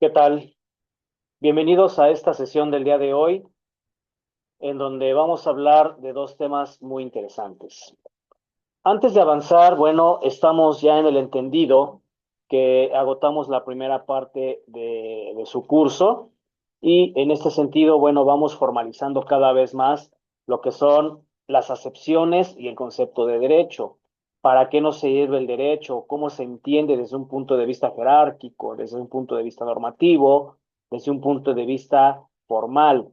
¿Qué tal? Bienvenidos a esta sesión del día de hoy, en donde vamos a hablar de dos temas muy interesantes. Antes de avanzar, bueno, estamos ya en el entendido que agotamos la primera parte de su curso y en este sentido, bueno, vamos formalizando cada vez más lo que son las acepciones y el concepto de derecho. ¿Para qué nos sirve el derecho? ¿Cómo se entiende desde un punto de vista jerárquico, desde un punto de vista normativo, desde un punto de vista formal?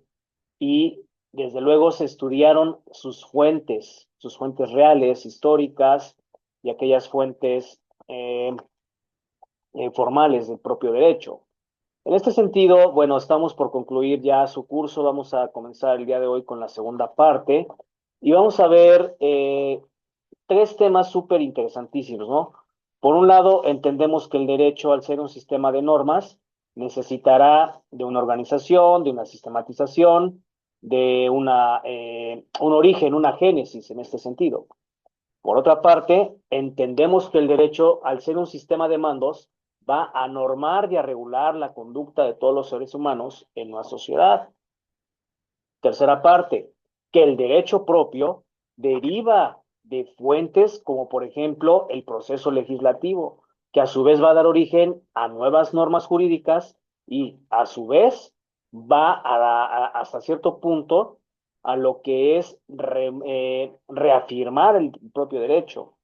Y desde luego se estudiaron sus fuentes reales, históricas y aquellas fuentes formales del propio derecho. En este sentido, bueno, estamos por concluir ya su curso, vamos a comenzar el día de hoy con la segunda parte y vamos a ver tres temas súper interesantísimos, ¿no? Por un lado, entendemos que el derecho, al ser un sistema de normas, necesitará de una organización, de una sistematización, de un origen, una génesis en este sentido. Por otra parte, entendemos que el derecho, al ser un sistema de mandos, va a normar y a regular la conducta de todos los seres humanos en una sociedad. Tercera parte, que el derecho propio deriva de fuentes como por ejemplo el proceso legislativo, que a su vez va a dar origen a nuevas normas jurídicas y a su vez va hasta cierto punto a lo que es reafirmar el propio derecho,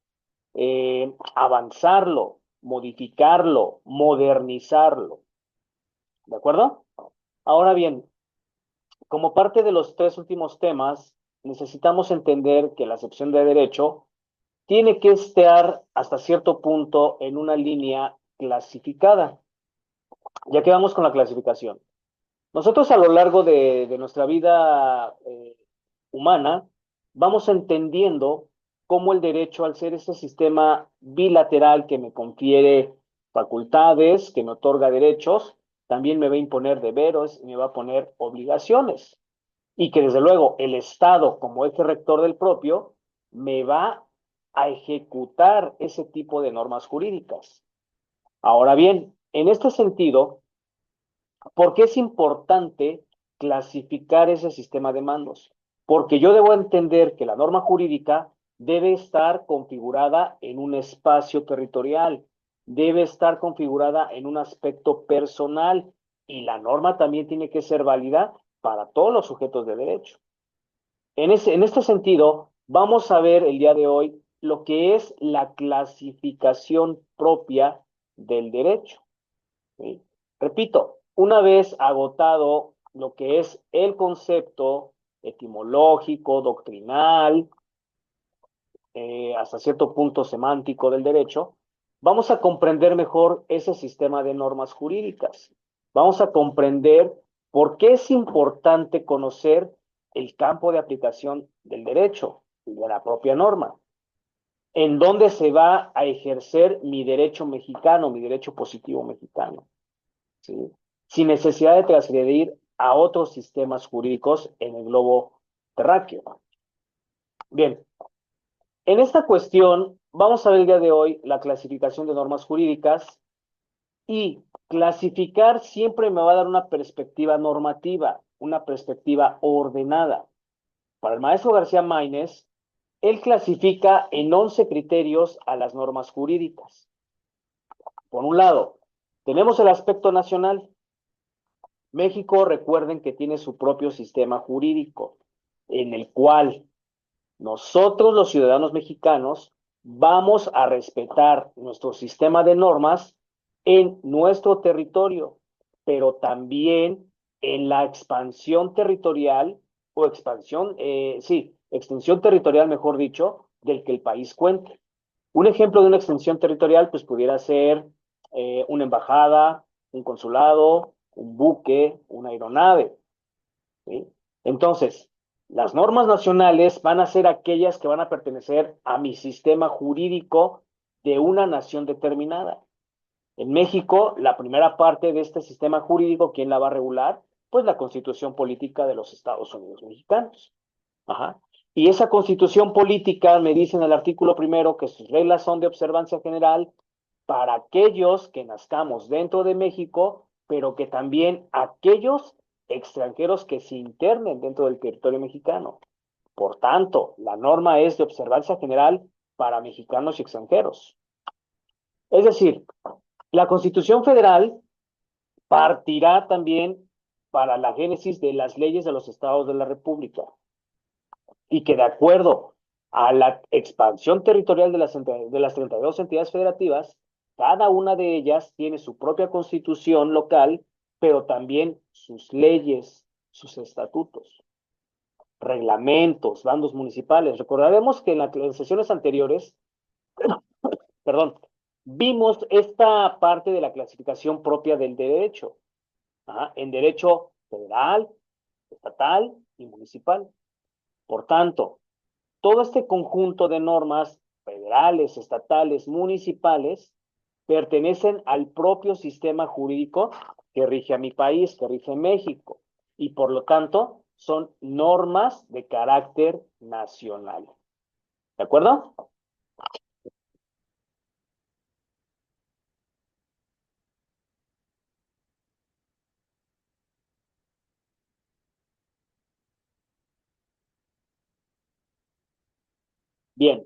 avanzarlo, modificarlo, modernizarlo. ¿De acuerdo? Ahora bien, como parte de los tres últimos temas, necesitamos entender que la acepción de derecho tiene que estar hasta cierto punto en una línea clasificada. Ya que vamos con la clasificación. Nosotros a lo largo de nuestra vida humana vamos entendiendo cómo el derecho, al ser ese sistema bilateral que me confiere facultades, que me otorga derechos, también me va a imponer deberes y me va a poner obligaciones y que desde luego el Estado como eje rector del propio me va a ejecutar ese tipo de normas jurídicas. Ahora bien, en este sentido, ¿por qué es importante clasificar ese sistema de mandos? Porque yo debo entender que la norma jurídica debe estar configurada en un espacio territorial, debe estar configurada en un aspecto personal y la norma también tiene que ser válida para todos los sujetos de derecho. En este sentido, vamos a ver el día de hoy lo que es la clasificación propia del derecho. ¿Sí? Repito, una vez agotado lo que es el concepto etimológico, doctrinal, hasta cierto punto semántico del derecho, vamos a comprender mejor ese sistema de normas jurídicas. Vamos a comprender por qué es importante conocer el campo de aplicación del derecho y de la propia norma, en dónde se va a ejercer mi derecho mexicano, mi derecho positivo mexicano, ¿sí? Sin necesidad de transgredir a otros sistemas jurídicos en el globo terráqueo. Bien, en esta cuestión vamos a ver el día de hoy la clasificación de normas jurídicas y clasificar siempre me va a dar una perspectiva normativa, una perspectiva ordenada. Para el maestro García Maínez, él clasifica en 11 criterios a las normas jurídicas. Por un lado, tenemos el aspecto nacional. México, recuerden que tiene su propio sistema jurídico, en el cual nosotros, los ciudadanos mexicanos, vamos a respetar nuestro sistema de normas en nuestro territorio, pero también en la expansión territorial o extensión territorial, mejor dicho, del que el país cuente. Un ejemplo de una extensión territorial, pues pudiera ser una embajada, un consulado, un buque, una aeronave, ¿sí? Entonces, las normas nacionales van a ser aquellas que van a pertenecer a mi sistema jurídico de una nación determinada. En México, la primera parte de este sistema jurídico, ¿quién la va a regular? Pues la Constitución Política de los Estados Unidos Mexicanos. Ajá. Y esa Constitución Política me dice en el artículo primero que sus reglas son de observancia general para aquellos que nazcamos dentro de México pero que también aquellos extranjeros que se internen dentro del territorio mexicano. Por tanto, la norma es de observancia general para mexicanos y extranjeros. Es decir, la Constitución Federal partirá también para la génesis de las leyes de los estados de la República y que de acuerdo a la expansión territorial de las 32 entidades federativas, cada una de ellas tiene su propia constitución local, pero también sus leyes, sus estatutos, reglamentos, bandos municipales. Recordaremos que en sesiones anteriores, perdón, vimos esta parte de la clasificación propia del derecho, en derecho federal, estatal y municipal. Por tanto, todo este conjunto de normas federales, estatales, municipales, pertenecen al propio sistema jurídico que rige a mi país, que rige México, y por lo tanto son normas de carácter nacional. ¿De acuerdo? Bien.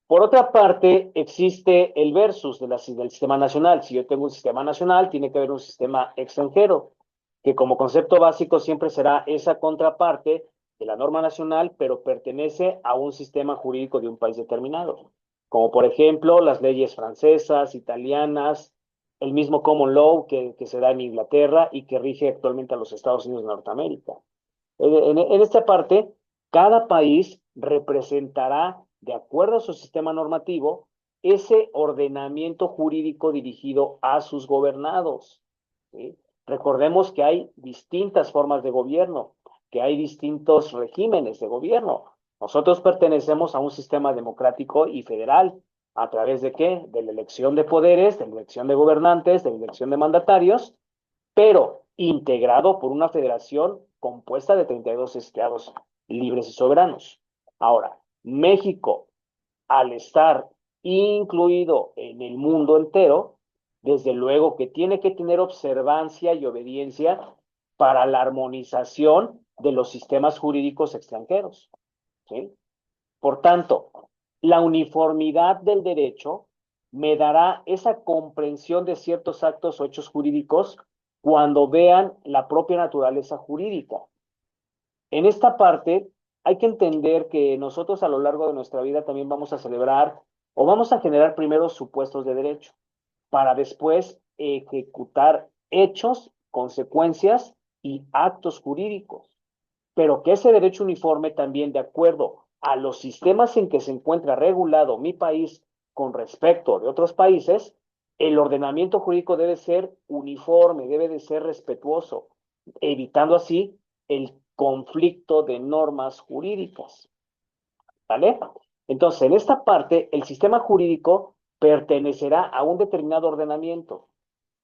Por otra parte, existe el versus del sistema nacional. Si yo tengo un sistema nacional, tiene que haber un sistema extranjero, que como concepto básico siempre será esa contraparte de la norma nacional, pero pertenece a un sistema jurídico de un país determinado. Como por ejemplo las leyes francesas, italianas, el mismo common law que se da en Inglaterra y que rige actualmente a los Estados Unidos de Norteamérica. En esta parte, cada país representará, de acuerdo a su sistema normativo, ese ordenamiento jurídico dirigido a sus gobernados. ¿Sí? Recordemos que hay distintas formas de gobierno, que hay distintos regímenes de gobierno. Nosotros pertenecemos a un sistema democrático y federal. ¿A través de qué? De la elección de poderes, de la elección de gobernantes, de la elección de mandatarios, pero integrado por una federación compuesta de 32 estados libres y soberanos. Ahora, México, al estar incluido en el mundo entero, desde luego que tiene que tener observancia y obediencia para la armonización de los sistemas jurídicos extranjeros. ¿Sí? Por tanto, la uniformidad del derecho me dará esa comprensión de ciertos actos o hechos jurídicos cuando vean la propia naturaleza jurídica. En esta parte hay que entender que nosotros a lo largo de nuestra vida también vamos a celebrar o vamos a generar primero supuestos de derecho para después ejecutar hechos, consecuencias y actos jurídicos, pero que ese derecho uniforme también, de acuerdo a los sistemas en que se encuentra regulado mi país con respecto de otros países, el ordenamiento jurídico debe ser uniforme, debe de ser respetuoso, evitando así el conflicto de normas jurídicas. ¿Vale? Entonces, en esta parte, el sistema jurídico pertenecerá a un determinado ordenamiento,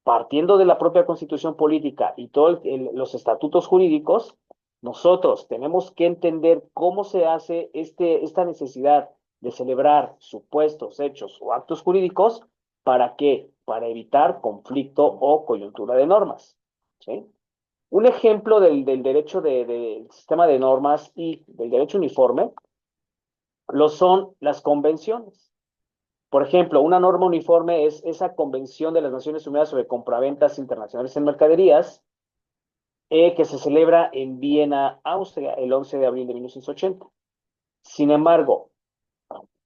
partiendo de la propia constitución política y todos los estatutos jurídicos. Nosotros tenemos que entender cómo se hace esta necesidad de celebrar supuestos hechos o actos jurídicos. ¿Para qué? Para evitar conflicto o coyuntura de normas. ¿Sí? Un ejemplo del derecho del sistema de normas y del derecho uniforme lo son las convenciones. Por ejemplo, una norma uniforme es esa convención de las Naciones Unidas sobre compraventas internacionales en mercaderías que se celebra en Viena, Austria, el 11 de abril de 1980. Sin embargo,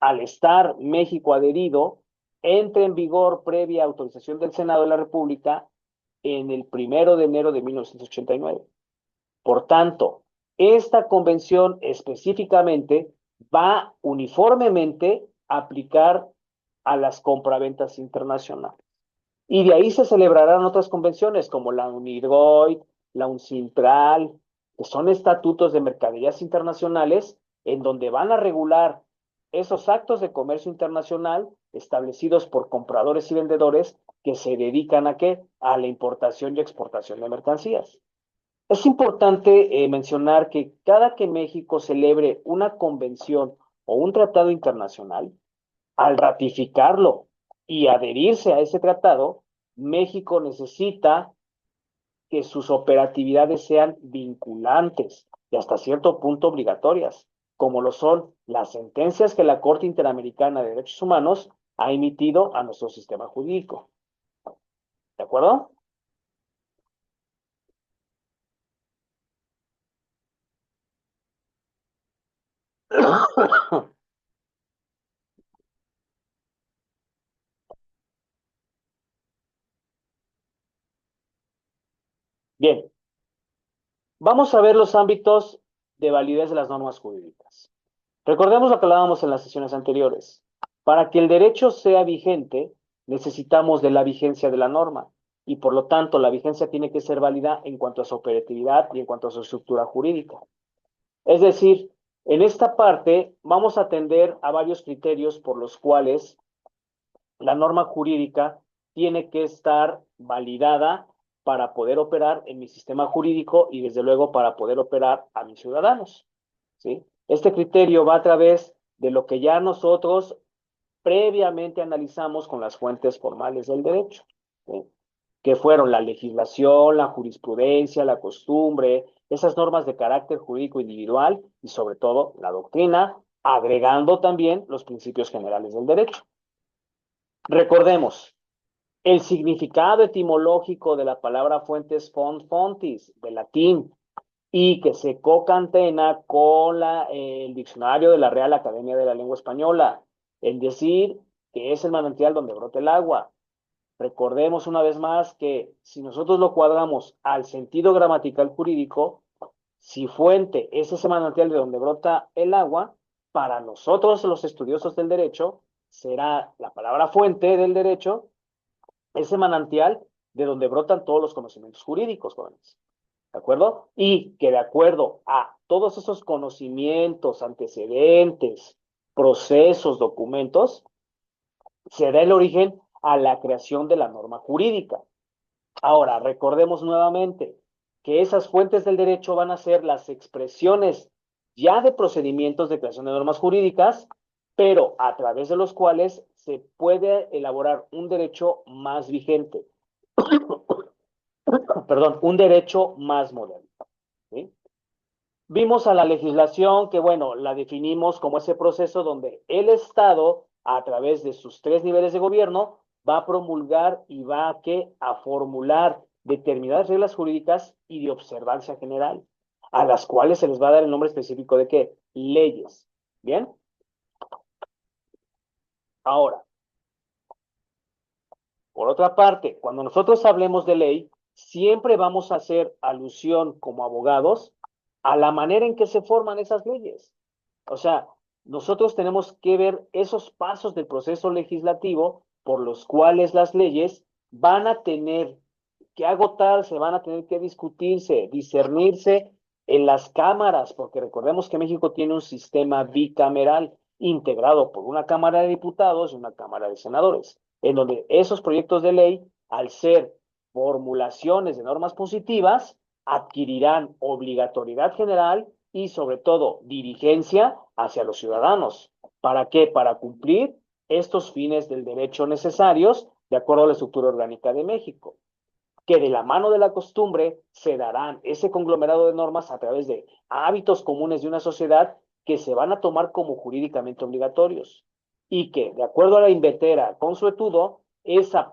al estar México adherido, entra en vigor previa autorización del Senado de la República en el 1 de enero de 1989. Por tanto, esta convención específicamente va uniformemente a aplicar a las compraventas internacionales. Y de ahí se celebrarán otras convenciones como la UNIRGOI, la UNCINTRAL, que son estatutos de mercaderías internacionales en donde van a regular esos actos de comercio internacional establecidos por compradores y vendedores que se dedican a qué? A la importación y exportación de mercancías. Es importante mencionar que cada que México celebre una convención o un tratado internacional, al ratificarlo y adherirse a ese tratado, México necesita que sus operatividades sean vinculantes y hasta cierto punto obligatorias, como lo son las sentencias que la Corte Interamericana de Derechos Humanos ha emitido a nuestro sistema jurídico. ¿De acuerdo? Bien, vamos a ver los ámbitos de validez de las normas jurídicas. Recordemos lo que hablábamos en las sesiones anteriores. Para que el derecho sea vigente, necesitamos de la vigencia de la norma y por lo tanto la vigencia tiene que ser válida en cuanto a su operatividad y en cuanto a su estructura jurídica. Es decir, en esta parte vamos a atender a varios criterios por los cuales la norma jurídica tiene que estar validada para poder operar en mi sistema jurídico y desde luego para poder operar a mis ciudadanos. ¿Sí? Este criterio va a través de lo que ya nosotros previamente analizamos con las fuentes formales del derecho, ¿sí? Que fueron la legislación, la jurisprudencia, la costumbre, esas normas de carácter jurídico individual y sobre todo la doctrina, agregando también los principios generales del derecho. Recordemos, el significado etimológico de la palabra fuente es font fontis, de latín, y que se concatena con el diccionario de la Real Academia de la Lengua Española, es decir, que es el manantial donde brota el agua. Recordemos una vez más que si nosotros lo cuadramos al sentido gramatical jurídico, si fuente es ese manantial de donde brota el agua, para nosotros los estudiosos del derecho, será la palabra fuente del derecho, ese manantial de donde brotan todos los conocimientos jurídicos, jóvenes. ¿De acuerdo? Y que de acuerdo a todos esos conocimientos, antecedentes, procesos, documentos, se da el origen a la creación de la norma jurídica. Ahora, recordemos nuevamente que esas fuentes del derecho van a ser las expresiones ya de procedimientos de creación de normas jurídicas, pero a través de los cuales se puede elaborar un derecho más vigente, perdón, un derecho más moderno. ¿Sí? Vimos a la legislación que, bueno, la definimos como ese proceso donde el Estado, a través de sus tres niveles de gobierno, va a promulgar y va a, a formular determinadas reglas jurídicas y de observancia general, a las cuales se les va a dar el nombre específico de qué? Leyes. ¿Bien? Ahora, por otra parte, cuando nosotros hablemos de ley, siempre vamos a hacer alusión como abogados a la manera en que se forman esas leyes. O sea, nosotros tenemos que ver esos pasos del proceso legislativo por los cuales las leyes van a tener que agotarse, van a tener que discutirse, discernirse en las cámaras, porque recordemos que México tiene un sistema bicameral integrado por una Cámara de Diputados y una Cámara de Senadores, en donde esos proyectos de ley, al ser formulaciones de normas positivas, adquirirán obligatoriedad general y sobre todo dirigencia hacia los ciudadanos. ¿Para qué? Para cumplir estos fines del derecho necesarios de acuerdo a la estructura orgánica de México, que de la mano de la costumbre se darán ese conglomerado de normas a través de hábitos comunes de una sociedad que se van a tomar como jurídicamente obligatorios y que, de acuerdo a la invetera consuetudo, esa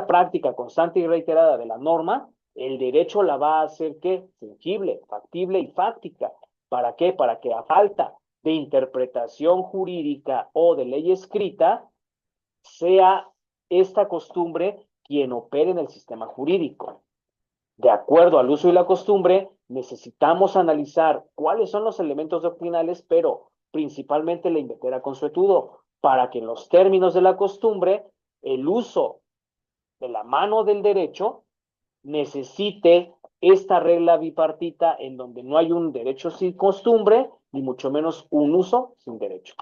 práctica constante y reiterada de la norma, el derecho la va a hacer que fungible, factible y fáctica. ¿Para qué? Para que a falta de interpretación jurídica o de ley escrita, sea esta costumbre quien opere en el sistema jurídico. De acuerdo al uso y la costumbre, necesitamos analizar cuáles son los elementos doctrinales, pero principalmente la invetera consuetudo, para que en los términos de la costumbre, el uso de la mano del derecho necesite esta regla bipartita en donde no hay un derecho sin costumbre, ni mucho menos un uso sin derecho.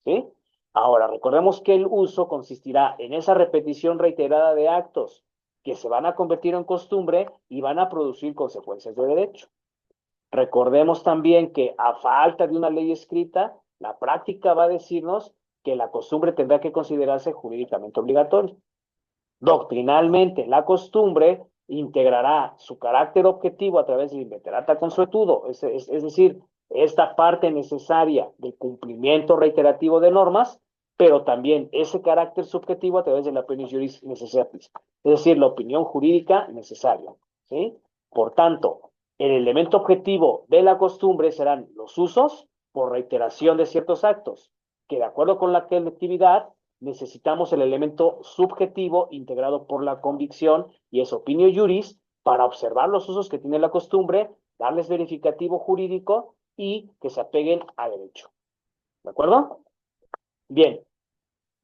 ¿Sí? Ahora, recordemos que el uso consistirá en esa repetición reiterada de actos que se van a convertir en costumbre y van a producir consecuencias de derecho. Recordemos también que a falta de una ley escrita, la práctica va a decirnos que la costumbre tendrá que considerarse jurídicamente obligatoria. Doctrinalmente, la costumbre integrará su carácter objetivo a través del inveterata consuetudo, es decir, esta parte necesaria del cumplimiento reiterativo de normas, pero también ese carácter subjetivo a través de la opinión juris necessatis, es decir, la opinión jurídica necesaria, ¿sí? Por tanto, el elemento objetivo de la costumbre serán los usos por reiteración de ciertos actos, que de acuerdo con la colectividad necesitamos el elemento subjetivo integrado por la convicción y es opinio juris para observar los usos que tiene la costumbre, darles verificativo jurídico y que se apeguen a derecho. ¿De acuerdo? Bien,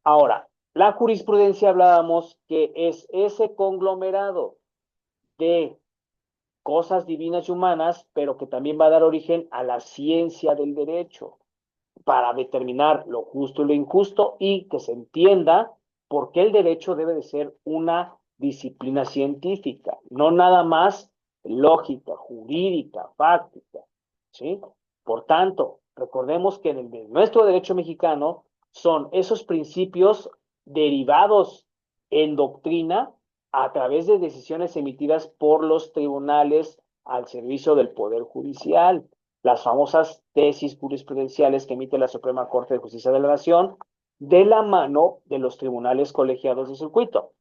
ahora, la jurisprudencia hablábamos que es ese conglomerado de cosas divinas y humanas, pero que también va a dar origen a la ciencia del derecho para determinar lo justo y lo injusto y que se entienda por qué el derecho debe de ser una disciplina científica, no nada más lógica, jurídica, fáctica, ¿sí? Por tanto, recordemos que en nuestro derecho mexicano son esos principios derivados en doctrina a través de decisiones emitidas por los tribunales al servicio del Poder Judicial, las famosas tesis jurisprudenciales que emite la Suprema Corte de Justicia de la Nación de la mano de los tribunales colegiados de circuito.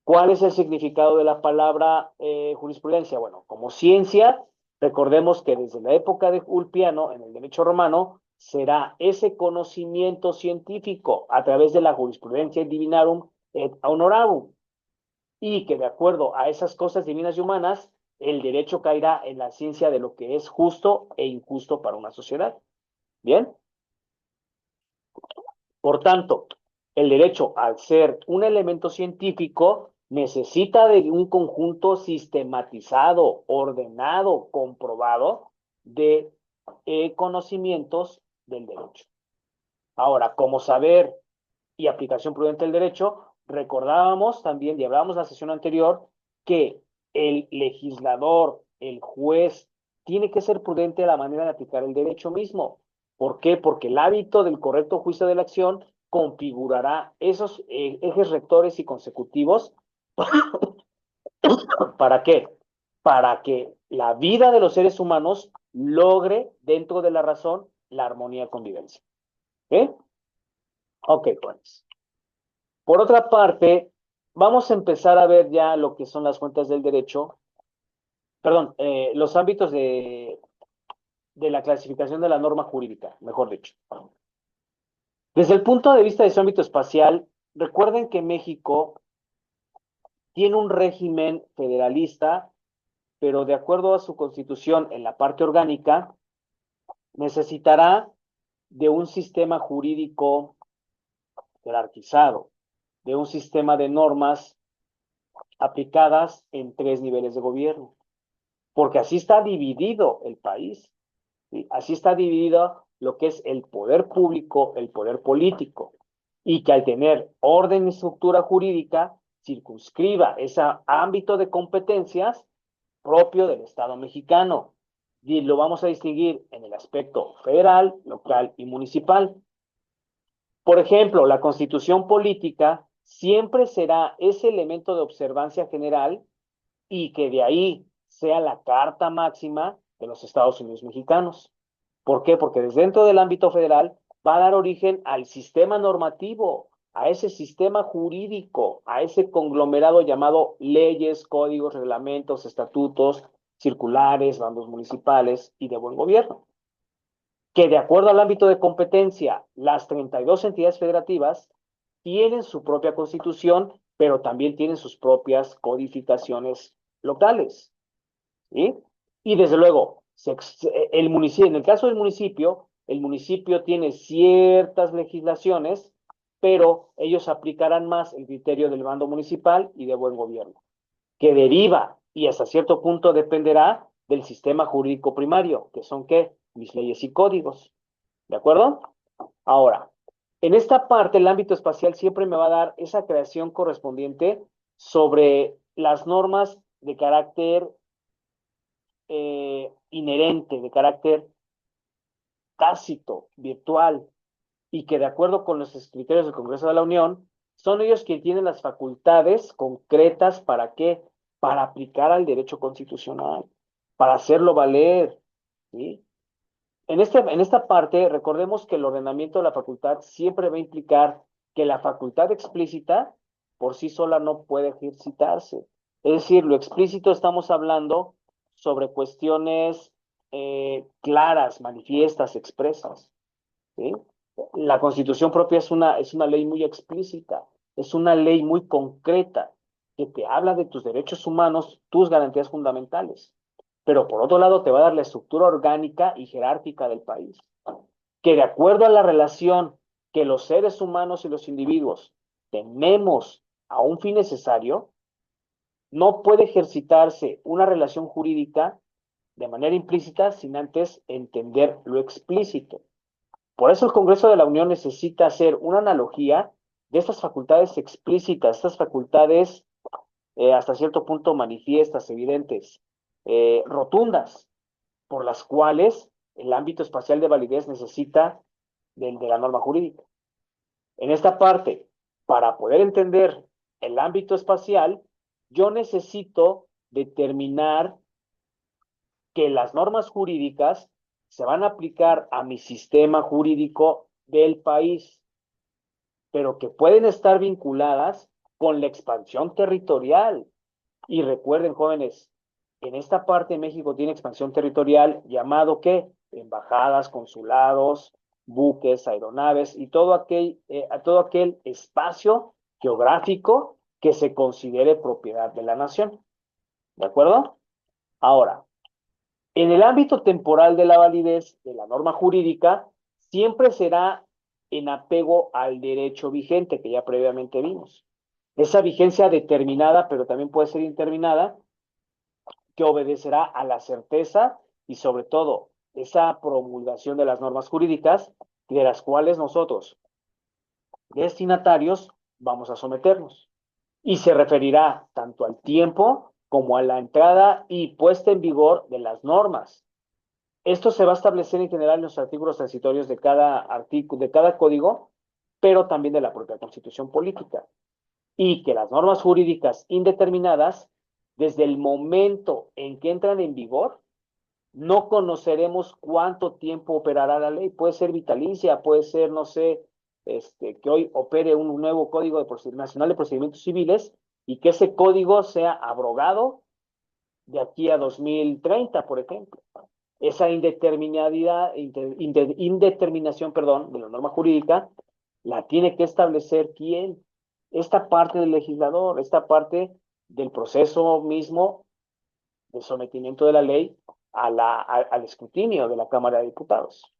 ¿Cuál es el significado de la palabra jurisprudencia? Bueno, como ciencia, recordemos que desde la época de Ulpiano, en el derecho romano, será ese conocimiento científico a través de la jurisprudencia divinarum et honorabum, y que de acuerdo a esas cosas divinas y humanas, el derecho caerá en la ciencia de lo que es justo e injusto para una sociedad. ¿Bien? Por tanto, el derecho, al ser un elemento científico, necesita de un conjunto sistematizado, ordenado, comprobado de conocimientos del derecho. Ahora, como saber y aplicación prudente del derecho, recordábamos también, y hablábamos en la sesión anterior, que el legislador, el juez, tiene que ser prudente a la manera de aplicar el derecho mismo. ¿Por qué? Porque el hábito del correcto juicio de la acción configurará esos ejes rectores y consecutivos. ¿Para qué? Para que la vida de los seres humanos logre, dentro de la razón, la armonía y convivencia. ¿Ok? Ok, pues. Por otra parte, vamos a empezar a ver ya lo que son las fuentes del derecho, perdón, los ámbitos de la clasificación de la norma jurídica, mejor dicho. Desde el punto de vista de su ámbito espacial, recuerden que México tiene un régimen federalista, pero de acuerdo a su constitución en la parte orgánica, necesitará de un sistema jurídico jerarquizado, de un sistema de normas aplicadas en tres niveles de gobierno, porque así está dividido el país, ¿sí? Así está dividido lo que es el poder público, el poder político, y que al tener orden y estructura jurídica, circunscriba ese ámbito de competencias propio del Estado mexicano. Y lo vamos a distinguir en el aspecto federal, local y municipal. Por ejemplo, la constitución política siempre será ese elemento de observancia general y que de ahí sea la carta máxima de los Estados Unidos mexicanos. ¿Por qué? Porque desde dentro del ámbito federal va a dar origen al sistema normativo, a ese sistema jurídico, a ese conglomerado llamado leyes, códigos, reglamentos, estatutos, circulares, bandos municipales y de buen gobierno. Que de acuerdo al ámbito de competencia, las 32 entidades federativas tienen su propia constitución, pero también tienen sus propias codificaciones locales. ¿Sí? Y desde luego, el municipio, en el caso del municipio, el municipio tiene ciertas legislaciones, pero ellos aplicarán más el criterio del mando municipal y de buen gobierno, que deriva y hasta cierto punto dependerá del sistema jurídico primario, que son ¿qué? Mis leyes y códigos. ¿De acuerdo? Ahora, en esta parte, el ámbito espacial siempre me va a dar esa creación correspondiente sobre las normas de carácter inherente, de carácter tácito, virtual, y que de acuerdo con los criterios del Congreso de la Unión, Son ellos quienes tienen las facultades concretas ¿para qué? Para aplicar al derecho constitucional, para hacerlo valer, ¿sí? En esta parte, recordemos que el ordenamiento de la facultad siempre va a implicar que la facultad explícita por sí sola no puede ejercitarse. Es decir, lo explícito estamos hablando sobre cuestiones claras, manifiestas, expresas, ¿sí? La Constitución propia es una ley muy explícita, es una ley muy concreta que te habla de tus derechos humanos, tus garantías fundamentales, pero por otro lado te va a dar la estructura orgánica y jerárquica del país, que de acuerdo a la relación que los seres humanos y los individuos tenemos a un fin necesario, no puede ejercitarse una relación jurídica de manera implícita sin antes entender lo explícito. Por eso el Congreso de la Unión necesita hacer una analogía de estas facultades explícitas, estas facultades hasta cierto punto manifiestas, evidentes, rotundas, por las cuales el ámbito espacial de validez necesita de la norma jurídica. En esta parte, para poder entender el ámbito espacial, yo necesito determinar que las normas jurídicas se van a aplicar a mi sistema jurídico del país, pero que pueden estar vinculadas con la expansión territorial. Y recuerden, jóvenes, en esta parte México tiene expansión territorial llamado ¿qué? Embajadas, consulados, buques, aeronaves y todo aquel espacio geográfico que se considere propiedad de la nación. ¿De acuerdo? Ahora, en el ámbito temporal de la validez de la norma jurídica, siempre será en apego al derecho vigente que ya previamente vimos. Esa vigencia determinada, pero también puede ser interminada, que obedecerá a la certeza y sobre todo esa promulgación de las normas jurídicas de las cuales nosotros, destinatarios, vamos a someternos. Y se referirá tanto al tiempo como a la entrada y puesta en vigor de las normas. Esto se va a establecer en general en los artículos transitorios de cada artículo, de cada código, pero también de la propia Constitución política. Y que las normas jurídicas indeterminadas, desde el momento en que entran en vigor, no conoceremos cuánto tiempo operará la ley. Puede ser vitalicia, puede ser, no sé, que hoy opere un nuevo Código Nacional de Procedimientos Civiles y que ese código sea abrogado de aquí a 2030, por ejemplo. Esa indeterminación, perdón, de la norma jurídica la tiene que establecer quién. Esta parte del legislador, esta parte del proceso mismo de sometimiento de la ley al escrutinio de la Cámara de Diputados.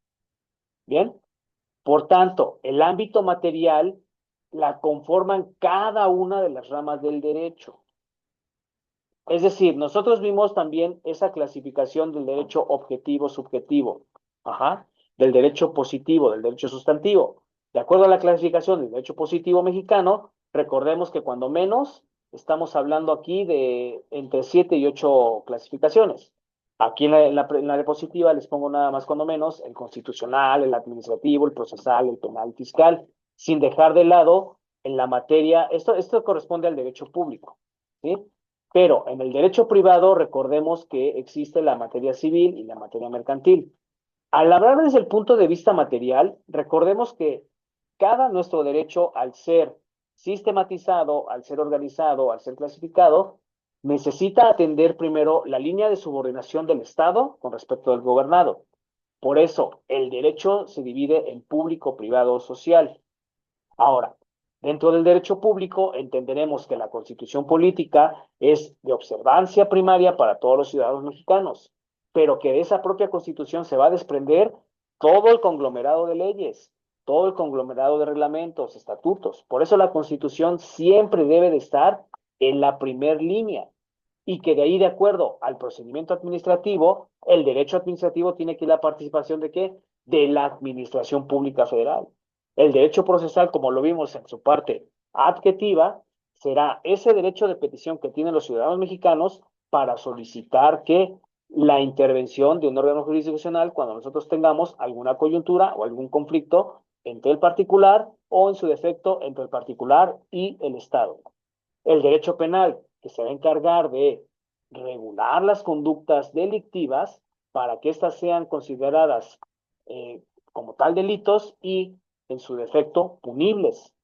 Bien, por tanto, el ámbito material la conforman cada una de las ramas del derecho. Es decir, nosotros vimos también esa clasificación del derecho objetivo, subjetivo, ajá, del derecho positivo, del derecho sustantivo. De acuerdo a la clasificación del derecho positivo mexicano, recordemos que cuando menos estamos hablando aquí de entre 7 y 8 clasificaciones. Aquí en la diapositiva les pongo nada más cuando menos el constitucional, el administrativo, el procesal, el penal, el fiscal, sin dejar de lado en la materia, esto corresponde al derecho público, ¿sí? Pero en el derecho privado recordemos que existe la materia civil y la materia mercantil. Al hablar desde el punto de vista material, recordemos que cada nuestro derecho, al ser sistematizado, al ser organizado, al ser clasificado, necesita atender primero la línea de subordinación del Estado con respecto al gobernado. Por eso, el derecho se divide en público, privado o social. Ahora, dentro del derecho público entenderemos que la Constitución política es de observancia primaria para todos los ciudadanos mexicanos, pero que de esa propia Constitución se va a desprender todo el conglomerado de leyes, todo el conglomerado de reglamentos, estatutos. Por eso la Constitución siempre debe de estar en la primer línea y que de ahí, de acuerdo al procedimiento administrativo, el derecho administrativo tiene que ir la participación de qué? De la Administración Pública Federal. El derecho procesal, como lo vimos en su parte adjetiva, será ese derecho de petición que tienen los ciudadanos mexicanos para solicitar que la intervención de un órgano jurisdiccional cuando nosotros tengamos alguna coyuntura o algún conflicto entre el particular o en su defecto entre el particular y el Estado. El derecho penal, que se va a encargar de regular las conductas delictivas para que éstas sean consideradas como tal delitos y, en su defecto, punibles,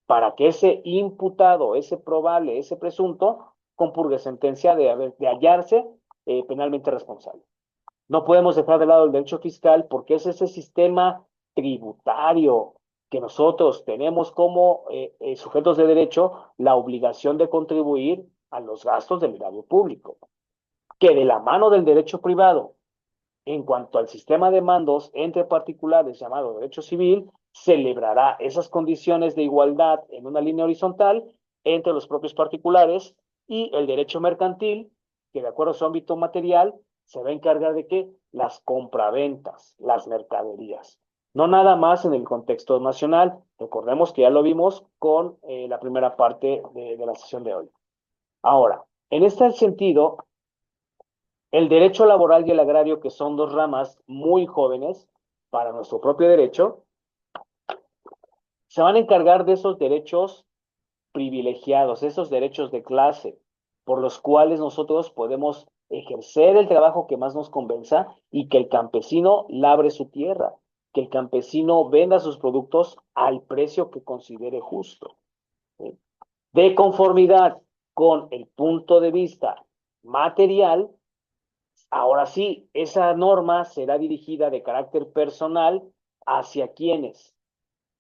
para que ese imputado, ese probable, ese presunto, compurgue sentencia de hallarse penalmente responsable. No podemos dejar de lado el derecho fiscal porque es ese sistema tributario que nosotros tenemos como sujetos de derecho la obligación de contribuir a los gastos del erario público, que de la mano del derecho privado, en cuanto al sistema de mandos entre particulares llamado derecho civil, celebrará esas condiciones de igualdad en una línea horizontal entre los propios particulares y el derecho mercantil, que de acuerdo a su ámbito material, se va a encargar de que las compraventas, las mercaderías. No nada más en el contexto nacional. Recordemos que ya lo vimos con la primera parte de la sesión de hoy. Ahora, en este sentido, el derecho laboral y el agrario, que son dos ramas muy jóvenes para nuestro propio derecho, se van a encargar de esos derechos privilegiados, esos derechos de clase, por los cuales nosotros podemos ejercer el trabajo que más nos convenza y que el campesino labre su tierra, que el campesino venda sus productos al precio que considere justo. ¿Sí? De conformidad con el punto de vista material, ahora sí, esa norma será dirigida de carácter personal hacia quienes,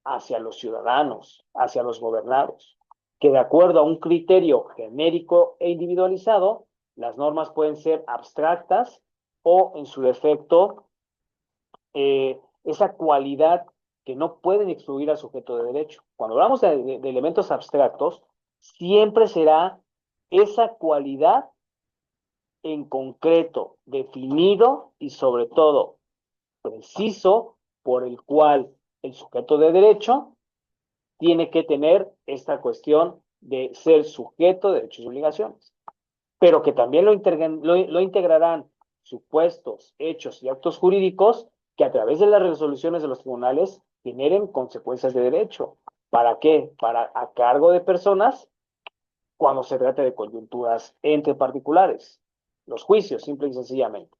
hacia los ciudadanos, hacia los gobernados, que de acuerdo a un criterio genérico e individualizado, las normas pueden ser abstractas o, en su defecto, esa cualidad que no pueden excluir al sujeto de derecho. Cuando hablamos de elementos abstractos, siempre será esa cualidad en concreto, definido y sobre todo preciso por el cual el sujeto de derecho tiene que tener esta cuestión de ser sujeto de derechos y obligaciones, pero que también lo integrarán supuestos, hechos y actos jurídicos que a través de las resoluciones de los tribunales generen consecuencias de derecho. ¿Para qué? Para a cargo de personas cuando se trata de coyunturas entre particulares, los juicios, simple y sencillamente.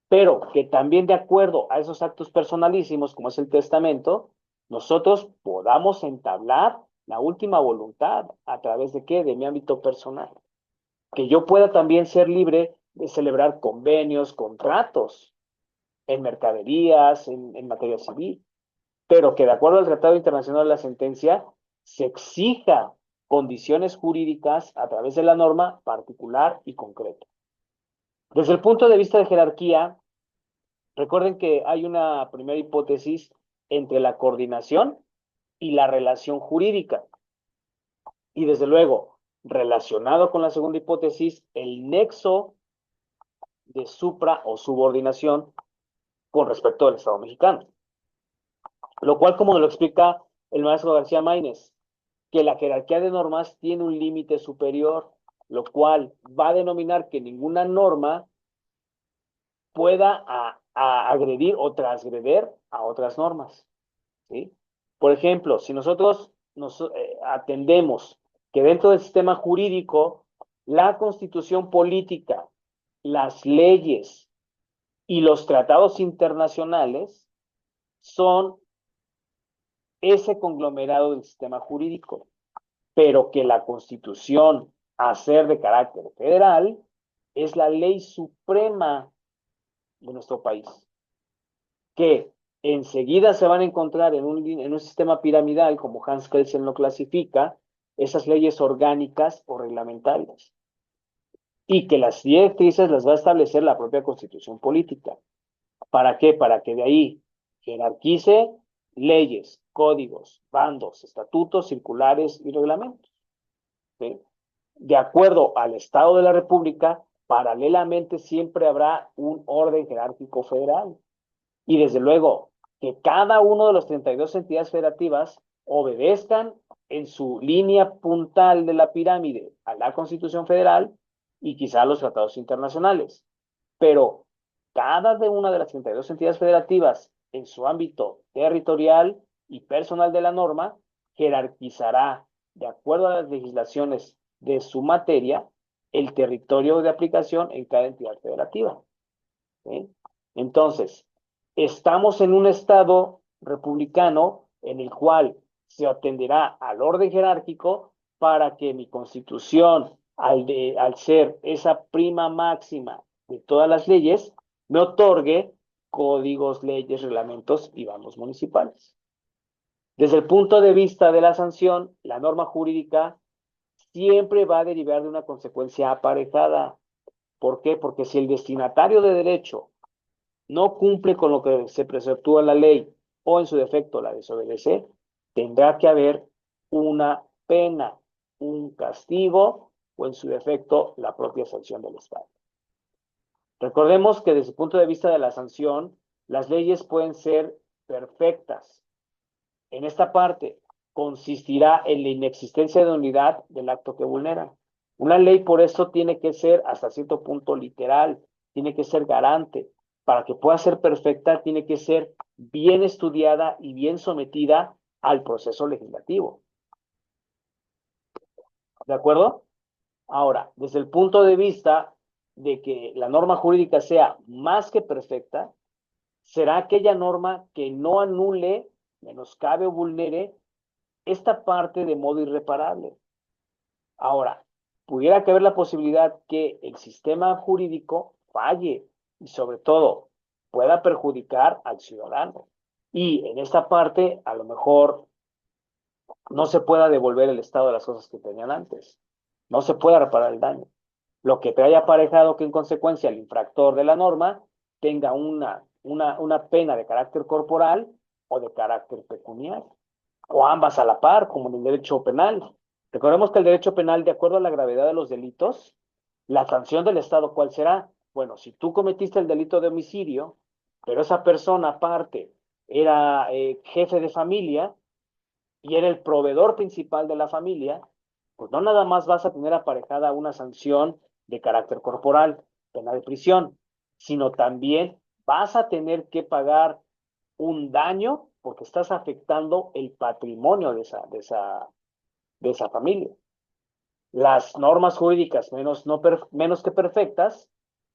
Pero que también de acuerdo a esos actos personalísimos, como es el testamento, nosotros podamos entablar la última voluntad a través de qué, de mi ámbito personal. Que yo pueda también ser libre de celebrar convenios, contratos en mercaderías, en materia civil, pero que de acuerdo al Tratado Internacional de la Sentencia se exija condiciones jurídicas a través de la norma particular y concreta. Desde el punto de vista de jerarquía, recuerden que hay una primera hipótesis entre la coordinación y la relación jurídica. Y desde luego, relacionado con la segunda hipótesis, el nexo de supra o subordinación con respecto al Estado mexicano. Lo cual, como lo explica el maestro García Maínez, que la jerarquía de normas tiene un límite superior, lo cual va a denominar que ninguna norma pueda agredir o transgreder a otras normas. ¿Sí? Por ejemplo, si nosotros nos atendemos que dentro del sistema jurídico, la constitución política, las leyes y los tratados internacionales son ese conglomerado del sistema jurídico, pero que la constitución, a ser de carácter federal, es la ley suprema de nuestro país, que enseguida se van a encontrar en un sistema piramidal, como Hans Kelsen lo clasifica, esas leyes orgánicas o reglamentarias, y que las directrices las va a establecer la propia constitución política. ¿Para qué? Para que de ahí jerarquice leyes, códigos, bandos, estatutos, circulares y reglamentos. ¿Sí? De acuerdo al Estado de la República, paralelamente siempre habrá un orden jerárquico federal. Y desde luego, que cada uno de los 32 entidades federativas obedezcan en su línea puntal de la pirámide a la Constitución Federal y quizá a los tratados internacionales. Pero cada una de las 32 entidades federativas en su ámbito territorial y personal de la norma jerarquizará, de acuerdo a las legislaciones de su materia, el territorio de aplicación en cada entidad federativa. ¿Sí? Entonces, estamos en un estado republicano en el cual se atenderá al orden jerárquico para que mi constitución, al ser esa prima máxima de todas las leyes, me otorgue códigos, leyes, reglamentos y bandos municipales. Desde el punto de vista de la sanción, la norma jurídica siempre va a derivar de una consecuencia aparejada. ¿Por qué? Porque si el destinatario de derecho no cumple con lo que se preceptúa en la ley o en su defecto la desobedece, tendrá que haber una pena, un castigo o en su defecto la propia sanción del Estado. Recordemos que desde el punto de vista de la sanción, las leyes pueden ser perfectas. En esta parte consistirá en la inexistencia de unidad del acto que vulnera. Una ley por eso tiene que ser hasta cierto punto literal, tiene que ser garante. Para que pueda ser perfecta, tiene que ser bien estudiada y bien sometida al proceso legislativo. ¿De acuerdo? Ahora, desde el punto de vista de que la norma jurídica sea más que perfecta, será aquella norma que no anule, menoscabe o vulnere esta parte de modo irreparable. Ahora, pudiera caber la posibilidad que el sistema jurídico falle y sobre todo pueda perjudicar al ciudadano. Y en esta parte, a lo mejor no se pueda devolver el estado de las cosas que tenían antes. No se pueda reparar el daño. Lo que te haya aparejado que en consecuencia el infractor de la norma tenga una pena de carácter corporal o de carácter pecuniario, o ambas a la par, como en el derecho penal. Recordemos que el derecho penal, de acuerdo a la gravedad de los delitos, la sanción del Estado, ¿cuál será? Bueno, si tú cometiste el delito de homicidio, pero esa persona aparte era jefe de familia y era el proveedor principal de la familia, pues no nada más vas a tener aparejada una sanción de carácter corporal, pena de prisión, sino también vas a tener que pagar un daño porque estás afectando el patrimonio de esa familia. Las normas jurídicas menos que perfectas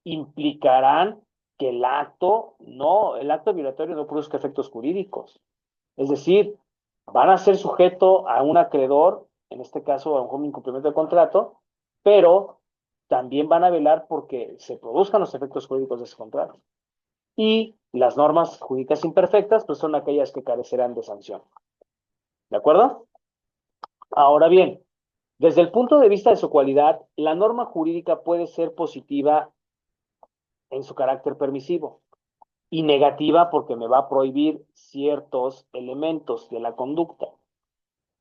implicarán que el acto violatorio no produzca efectos jurídicos. Es decir, van a ser sujeto a un acreedor, en este caso a un incumplimiento de contrato, pero también van a velar porque se produzcan los efectos jurídicos de ese contrato. Y las normas jurídicas imperfectas, pues son aquellas que carecerán de sanción. ¿De acuerdo? Ahora bien, desde el punto de vista de su cualidad, la norma jurídica puede ser positiva en su carácter permisivo y negativa porque me va a prohibir ciertos elementos de la conducta.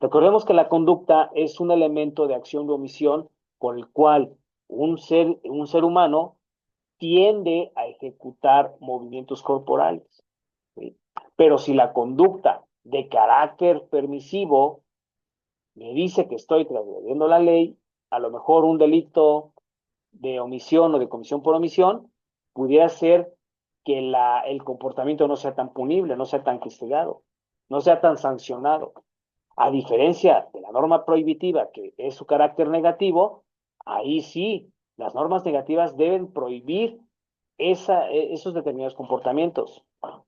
Recordemos que la conducta es un elemento de acción o omisión por el cual un ser humano tiende a ejecutar movimientos corporales. ¿Sí? Pero si la conducta de carácter permisivo me dice que estoy transgrediendo la ley, a lo mejor un delito de omisión o de comisión por omisión pudiera ser que el comportamiento no sea tan punible, no sea tan castigado, no sea tan sancionado. A diferencia de la norma prohibitiva, que es su carácter negativo, ahí sí, las normas negativas deben prohibir esos determinados comportamientos,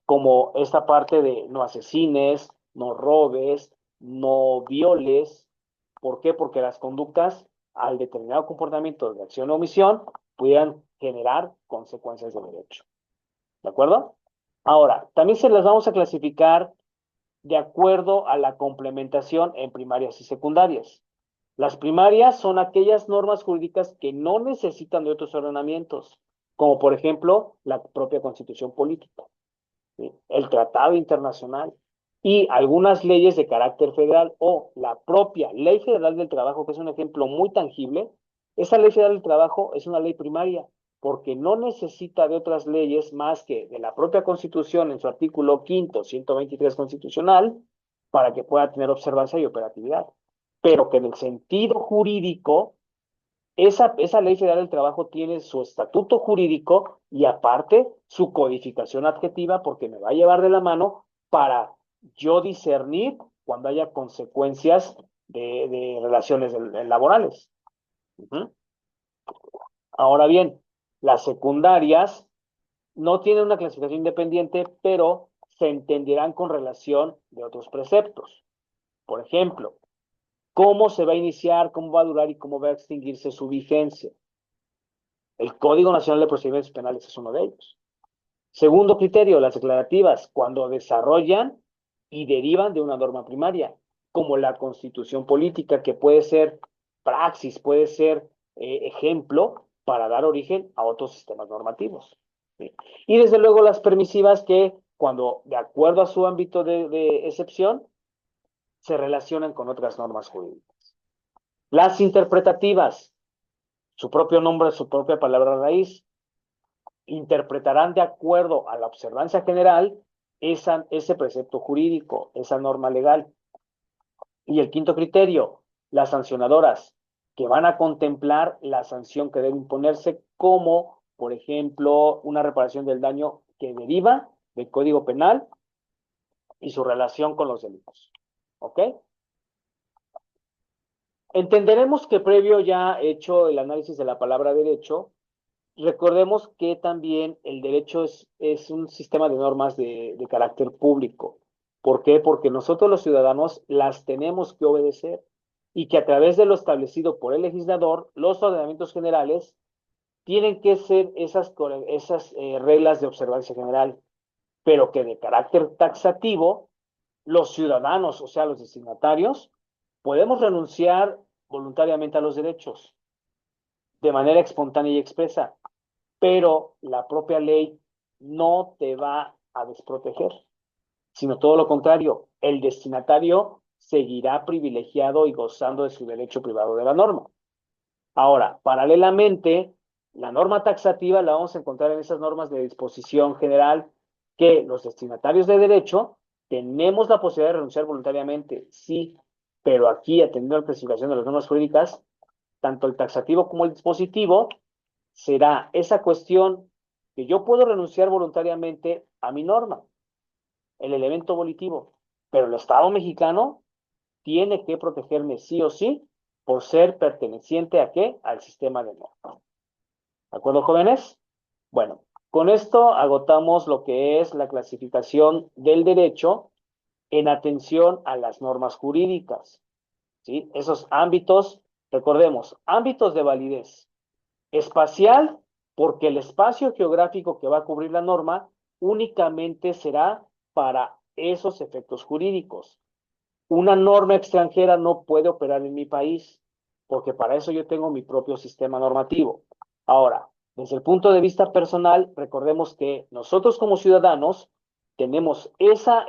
como esta parte de no asesines, no robes, no violes. ¿Por qué? Porque las conductas al determinado comportamiento de acción o omisión pudieran generar consecuencias de derecho. ¿De acuerdo? Ahora, también se las vamos a clasificar de acuerdo a la complementación en primarias y secundarias. Las primarias son aquellas normas jurídicas que no necesitan de otros ordenamientos, como por ejemplo la propia Constitución política, ¿sí? El Tratado Internacional y algunas leyes de carácter federal o la propia Ley Federal del Trabajo, que es un ejemplo muy tangible. Esa Ley Federal del Trabajo es una ley primaria porque no necesita de otras leyes más que de la propia Constitución en su artículo 5º, 123 constitucional, para que pueda tener observancia y operatividad. Pero que en el sentido jurídico, esa Ley Federal del Trabajo tiene su estatuto jurídico y aparte su codificación adjetiva porque me va a llevar de la mano para yo discernir cuando haya consecuencias de relaciones laborales. Ahora bien, las secundarias no tienen una clasificación independiente, pero se entenderán con relación de otros preceptos. Por ejemplo, cómo se va a iniciar, cómo va a durar y cómo va a extinguirse su vigencia. El Código Nacional de Procedimientos Penales es uno de ellos. Segundo criterio, las declarativas, cuando desarrollan y derivan de una norma primaria, como la Constitución política, que puede ser praxis, puede ser ejemplo para dar origen a otros sistemas normativos. ¿Sí? Y desde luego las permisivas que, cuando de acuerdo a su ámbito de excepción, se relacionan con otras normas jurídicas. Las interpretativas, su propio nombre, su propia palabra raíz, interpretarán de acuerdo a la observancia general ese precepto jurídico, esa norma legal. Y el quinto criterio, las sancionadoras, que van a contemplar la sanción que debe imponerse como, por ejemplo, una reparación del daño que deriva del Código Penal y su relación con los delitos. ¿Ok? Entenderemos que previo ya hecho el análisis de la palabra derecho, recordemos que también el derecho es un sistema de normas de carácter público. ¿Por qué? Porque nosotros los ciudadanos las tenemos que obedecer y que a través de lo establecido por el legislador, los ordenamientos generales tienen que ser esas reglas de observancia general, pero que de carácter taxativo, los ciudadanos, o sea, los destinatarios, podemos renunciar voluntariamente a los derechos de manera espontánea y expresa, pero la propia ley no te va a desproteger, sino todo lo contrario, el destinatario seguirá privilegiado y gozando de su derecho privado de la norma. Ahora, paralelamente, la norma taxativa la vamos a encontrar en esas normas de disposición general que los destinatarios de derecho tenemos la posibilidad de renunciar voluntariamente, sí, pero aquí, atendiendo a la clasificación de las normas jurídicas, tanto el taxativo como el dispositivo, será esa cuestión que yo puedo renunciar voluntariamente a mi norma, el elemento volitivo, pero el Estado mexicano tiene que protegerme sí o sí por ser perteneciente a qué? Al sistema de normas. ¿De acuerdo, jóvenes? Bueno, con esto agotamos lo que es la clasificación del derecho en atención a las normas jurídicas. ¿Sí? Esos ámbitos, recordemos, ámbitos de validez. Espacial, porque el espacio geográfico que va a cubrir la norma únicamente será para esos efectos jurídicos. Una norma extranjera no puede operar en mi país, porque para eso yo tengo mi propio sistema normativo. Ahora, desde el punto de vista personal, recordemos que nosotros como ciudadanos tenemos esa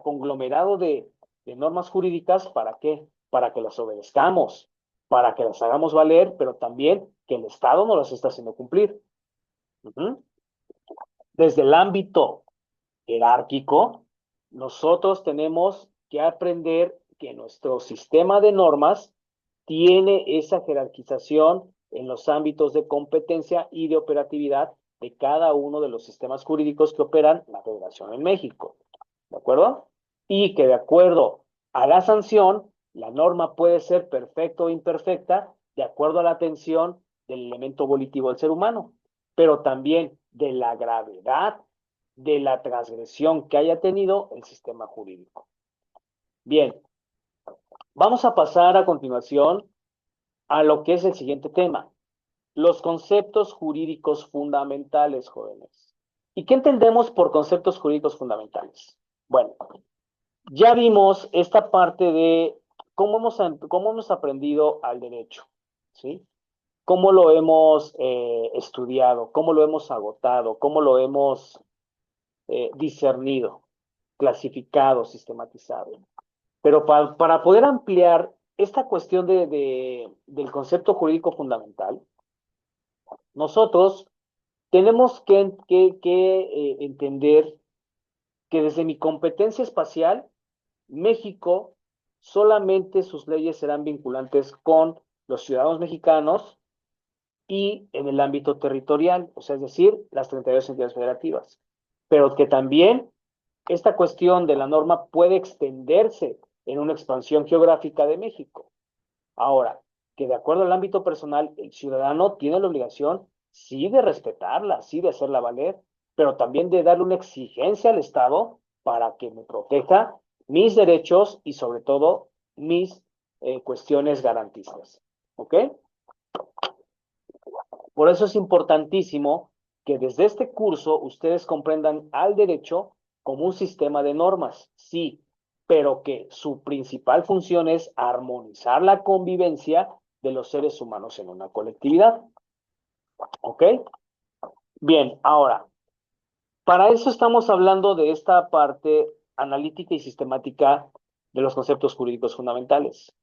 conglomerado de normas jurídicas, ¿para qué? Para que las obedezcamos, para que las hagamos valer, pero también que el Estado no las está haciendo cumplir. Desde el ámbito jerárquico, nosotros tenemos que aprender que nuestro sistema de normas tiene esa jerarquización en los ámbitos de competencia y de operatividad de cada uno de los sistemas jurídicos que operan la Federación en México. ¿De acuerdo? Y que de acuerdo a la sanción, la norma puede ser perfecta o imperfecta de acuerdo a la atención del elemento volitivo del ser humano, pero también de la gravedad de la transgresión que haya tenido el sistema jurídico. Bien, vamos a pasar a continuación a lo que es el siguiente tema, los conceptos jurídicos fundamentales, jóvenes. ¿Y qué entendemos por conceptos jurídicos fundamentales? Bueno, ya vimos esta parte de cómo hemos aprendido al derecho, ¿sí? Cómo lo hemos estudiado, cómo lo hemos agotado, cómo lo hemos discernido, clasificado, sistematizado. Pero para poder ampliar esta cuestión del concepto jurídico fundamental, nosotros tenemos que entender que desde mi competencia espacial, México solamente sus leyes serán vinculantes con los ciudadanos mexicanos y en el ámbito territorial, o sea, es decir, las 32 entidades federativas, pero que también esta cuestión de la norma puede extenderse en una expansión geográfica de México. Ahora, que de acuerdo al ámbito personal, el ciudadano tiene la obligación, sí, de respetarla, sí, de hacerla valer, pero también de darle una exigencia al Estado para que me proteja mis derechos y sobre todo mis cuestiones garantistas. ¿Ok? Por eso es importantísimo que desde este curso ustedes comprendan al derecho como un sistema de normas, sí, pero que su principal función es armonizar la convivencia de los seres humanos en una colectividad. ¿Ok? Bien, ahora, para eso estamos hablando de esta parte analítica y sistemática de los conceptos jurídicos fundamentales.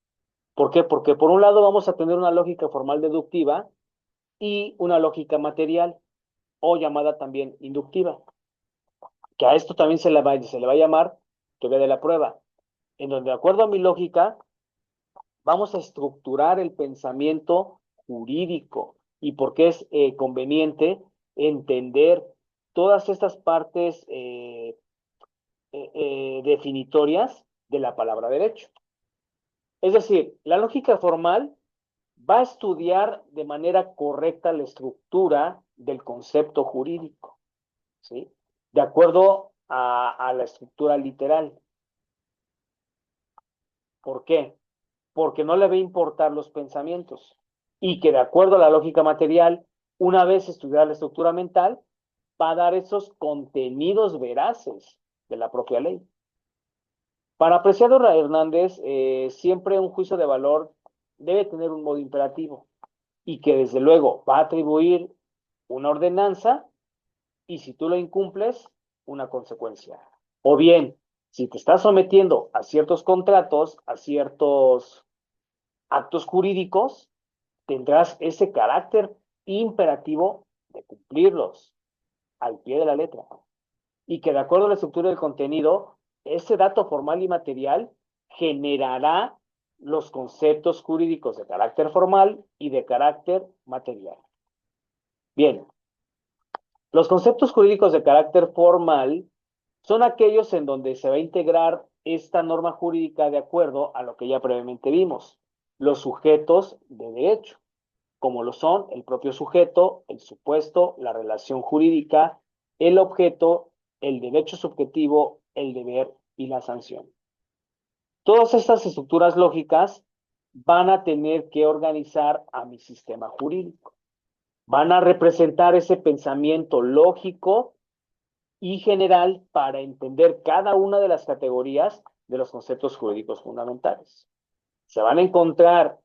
¿Por qué? Porque por un lado vamos a tener una lógica formal deductiva y una lógica material, o llamada también inductiva, que a esto también se le va a llamar teoría de la prueba, en donde de acuerdo a mi lógica vamos a estructurar el pensamiento jurídico y por qué es conveniente entender todas estas partes definitorias de la palabra derecho. Es decir, la lógica formal va a estudiar de manera correcta la estructura del concepto jurídico, ¿sí? De acuerdo a la estructura literal. ¿Por qué? Porque no le va a importar los pensamientos y que de acuerdo a la lógica material, una vez estudiada la estructura mental, va a dar esos contenidos veraces de la propia ley. Para Apreciado Hernández, siempre un juicio de valor debe tener un modo imperativo y que desde luego va a atribuir una ordenanza y si tú lo incumples, una consecuencia. O bien, si te estás sometiendo a ciertos contratos, a ciertos actos jurídicos, tendrás ese carácter imperativo de cumplirlos al pie de la letra. Y que de acuerdo a la estructura del contenido, ese dato formal y material generará los conceptos jurídicos de carácter formal y de carácter material. Bien, los conceptos jurídicos de carácter formal son aquellos en donde se va a integrar esta norma jurídica de acuerdo a lo que ya previamente vimos, los sujetos de derecho, como lo son el propio sujeto, el supuesto, la relación jurídica, el objeto, el derecho subjetivo, el deber y la sanción. Todas estas estructuras lógicas van a tener que organizar a mi sistema jurídico. Van a representar ese pensamiento lógico y general para entender cada una de las categorías de los conceptos jurídicos fundamentales. Se van a encontrar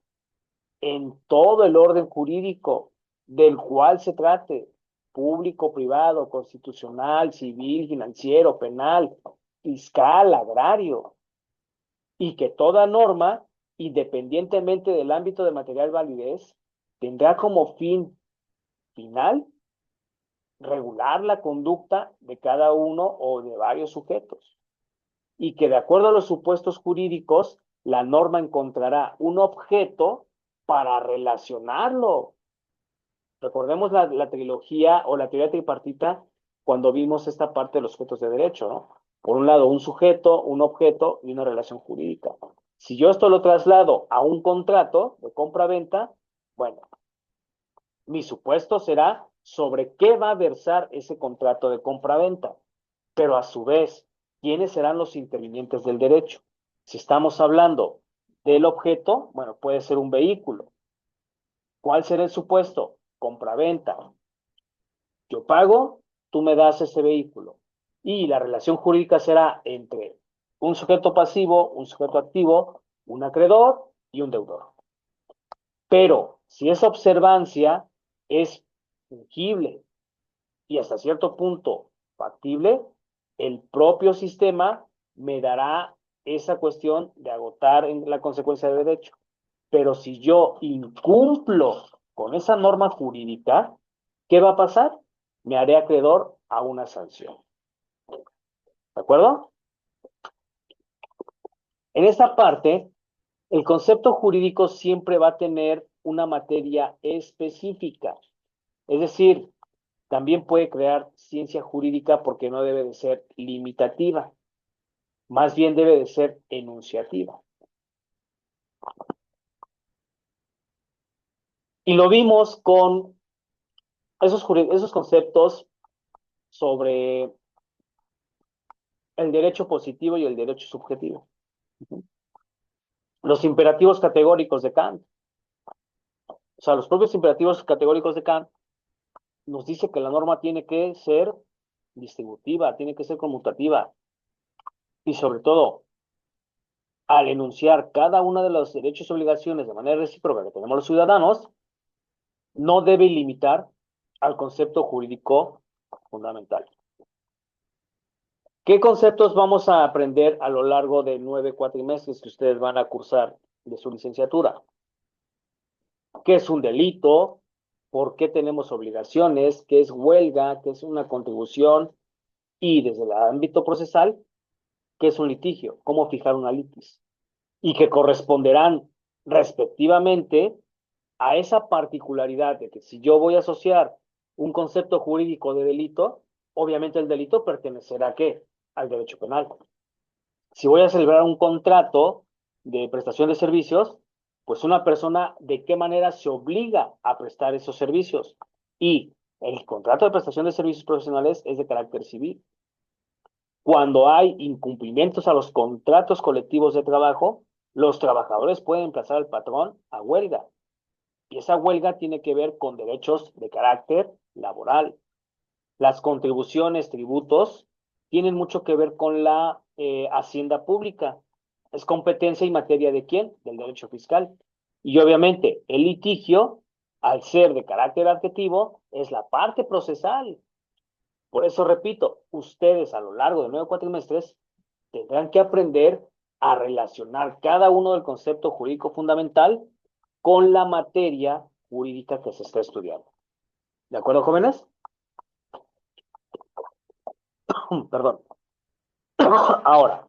en todo el orden jurídico del cual se trate, público, privado, constitucional, civil, financiero, penal, fiscal, agrario, y que toda norma, independientemente del ámbito de material validez, tendrá como fin final regular la conducta de cada uno o de varios sujetos, y que de acuerdo a los supuestos jurídicos, la norma encontrará un objeto para relacionarlo. Recordemos la trilogía o la teoría tripartita cuando vimos esta parte de los sujetos de derecho, ¿no? Por un lado, un sujeto, un objeto y una relación jurídica. Si yo esto lo traslado a un contrato de compra-venta, bueno, mi supuesto será sobre qué va a versar ese contrato de compra-venta, pero a su vez, ¿quiénes serán los intervinientes del derecho? Si estamos hablando del objeto, bueno, puede ser un vehículo. ¿Cuál será el supuesto? Compra-venta. Yo pago, tú me das ese vehículo. Y la relación jurídica será entre un sujeto pasivo, un sujeto activo, un acreedor y un deudor. Pero si esa observancia es fungible y hasta cierto punto factible, el propio sistema me dará esa cuestión de agotar en la consecuencia de derecho. Pero si yo incumplo con esa norma jurídica, ¿qué va a pasar? Me haré acreedor a una sanción. ¿De acuerdo? En esta parte, el concepto jurídico siempre va a tener una materia específica. Es decir, también puede crear ciencia jurídica porque no debe de ser limitativa, más bien debe de ser enunciativa. Y lo vimos con esos conceptos sobre el derecho positivo y el derecho subjetivo. Los imperativos categóricos de Kant, o sea, los propios imperativos categóricos de Kant nos dice que la norma tiene que ser distributiva, tiene que ser conmutativa y sobre todo, al enunciar cada uno de los derechos y obligaciones de manera recíproca que tenemos los ciudadanos, no debe limitar al concepto jurídico fundamental. ¿Qué conceptos vamos a aprender a lo largo de 9 cuatrimestres que ustedes van a cursar de su licenciatura? ¿Qué es un delito? ¿Por qué tenemos obligaciones? ¿Qué es huelga? ¿Qué es una contribución? Y desde el ámbito procesal, ¿qué es un litigio? ¿Cómo fijar una litis? Y que corresponderán respectivamente a esa particularidad de que si yo voy a asociar un concepto jurídico de delito, obviamente el delito pertenecerá ¿a qué? Al derecho penal. Si voy a celebrar un contrato de prestación de servicios, pues una persona de qué manera se obliga a prestar esos servicios. Y el contrato de prestación de servicios profesionales es de carácter civil. Cuando hay incumplimientos a los contratos colectivos de trabajo, los trabajadores pueden emplazar al patrón a huelga. Y esa huelga tiene que ver con derechos de carácter laboral. Las contribuciones, tributos, tienen mucho que ver con la hacienda pública. Es competencia y materia de quién? Del derecho fiscal. Y obviamente el litigio, al ser de carácter adjetivo, es la parte procesal. Por eso repito, ustedes a lo largo de 9 cuatrimestres tendrán que aprender a relacionar cada uno del concepto jurídico fundamental con la materia jurídica que se está estudiando. ¿De acuerdo, jóvenes? Perdón. Ahora,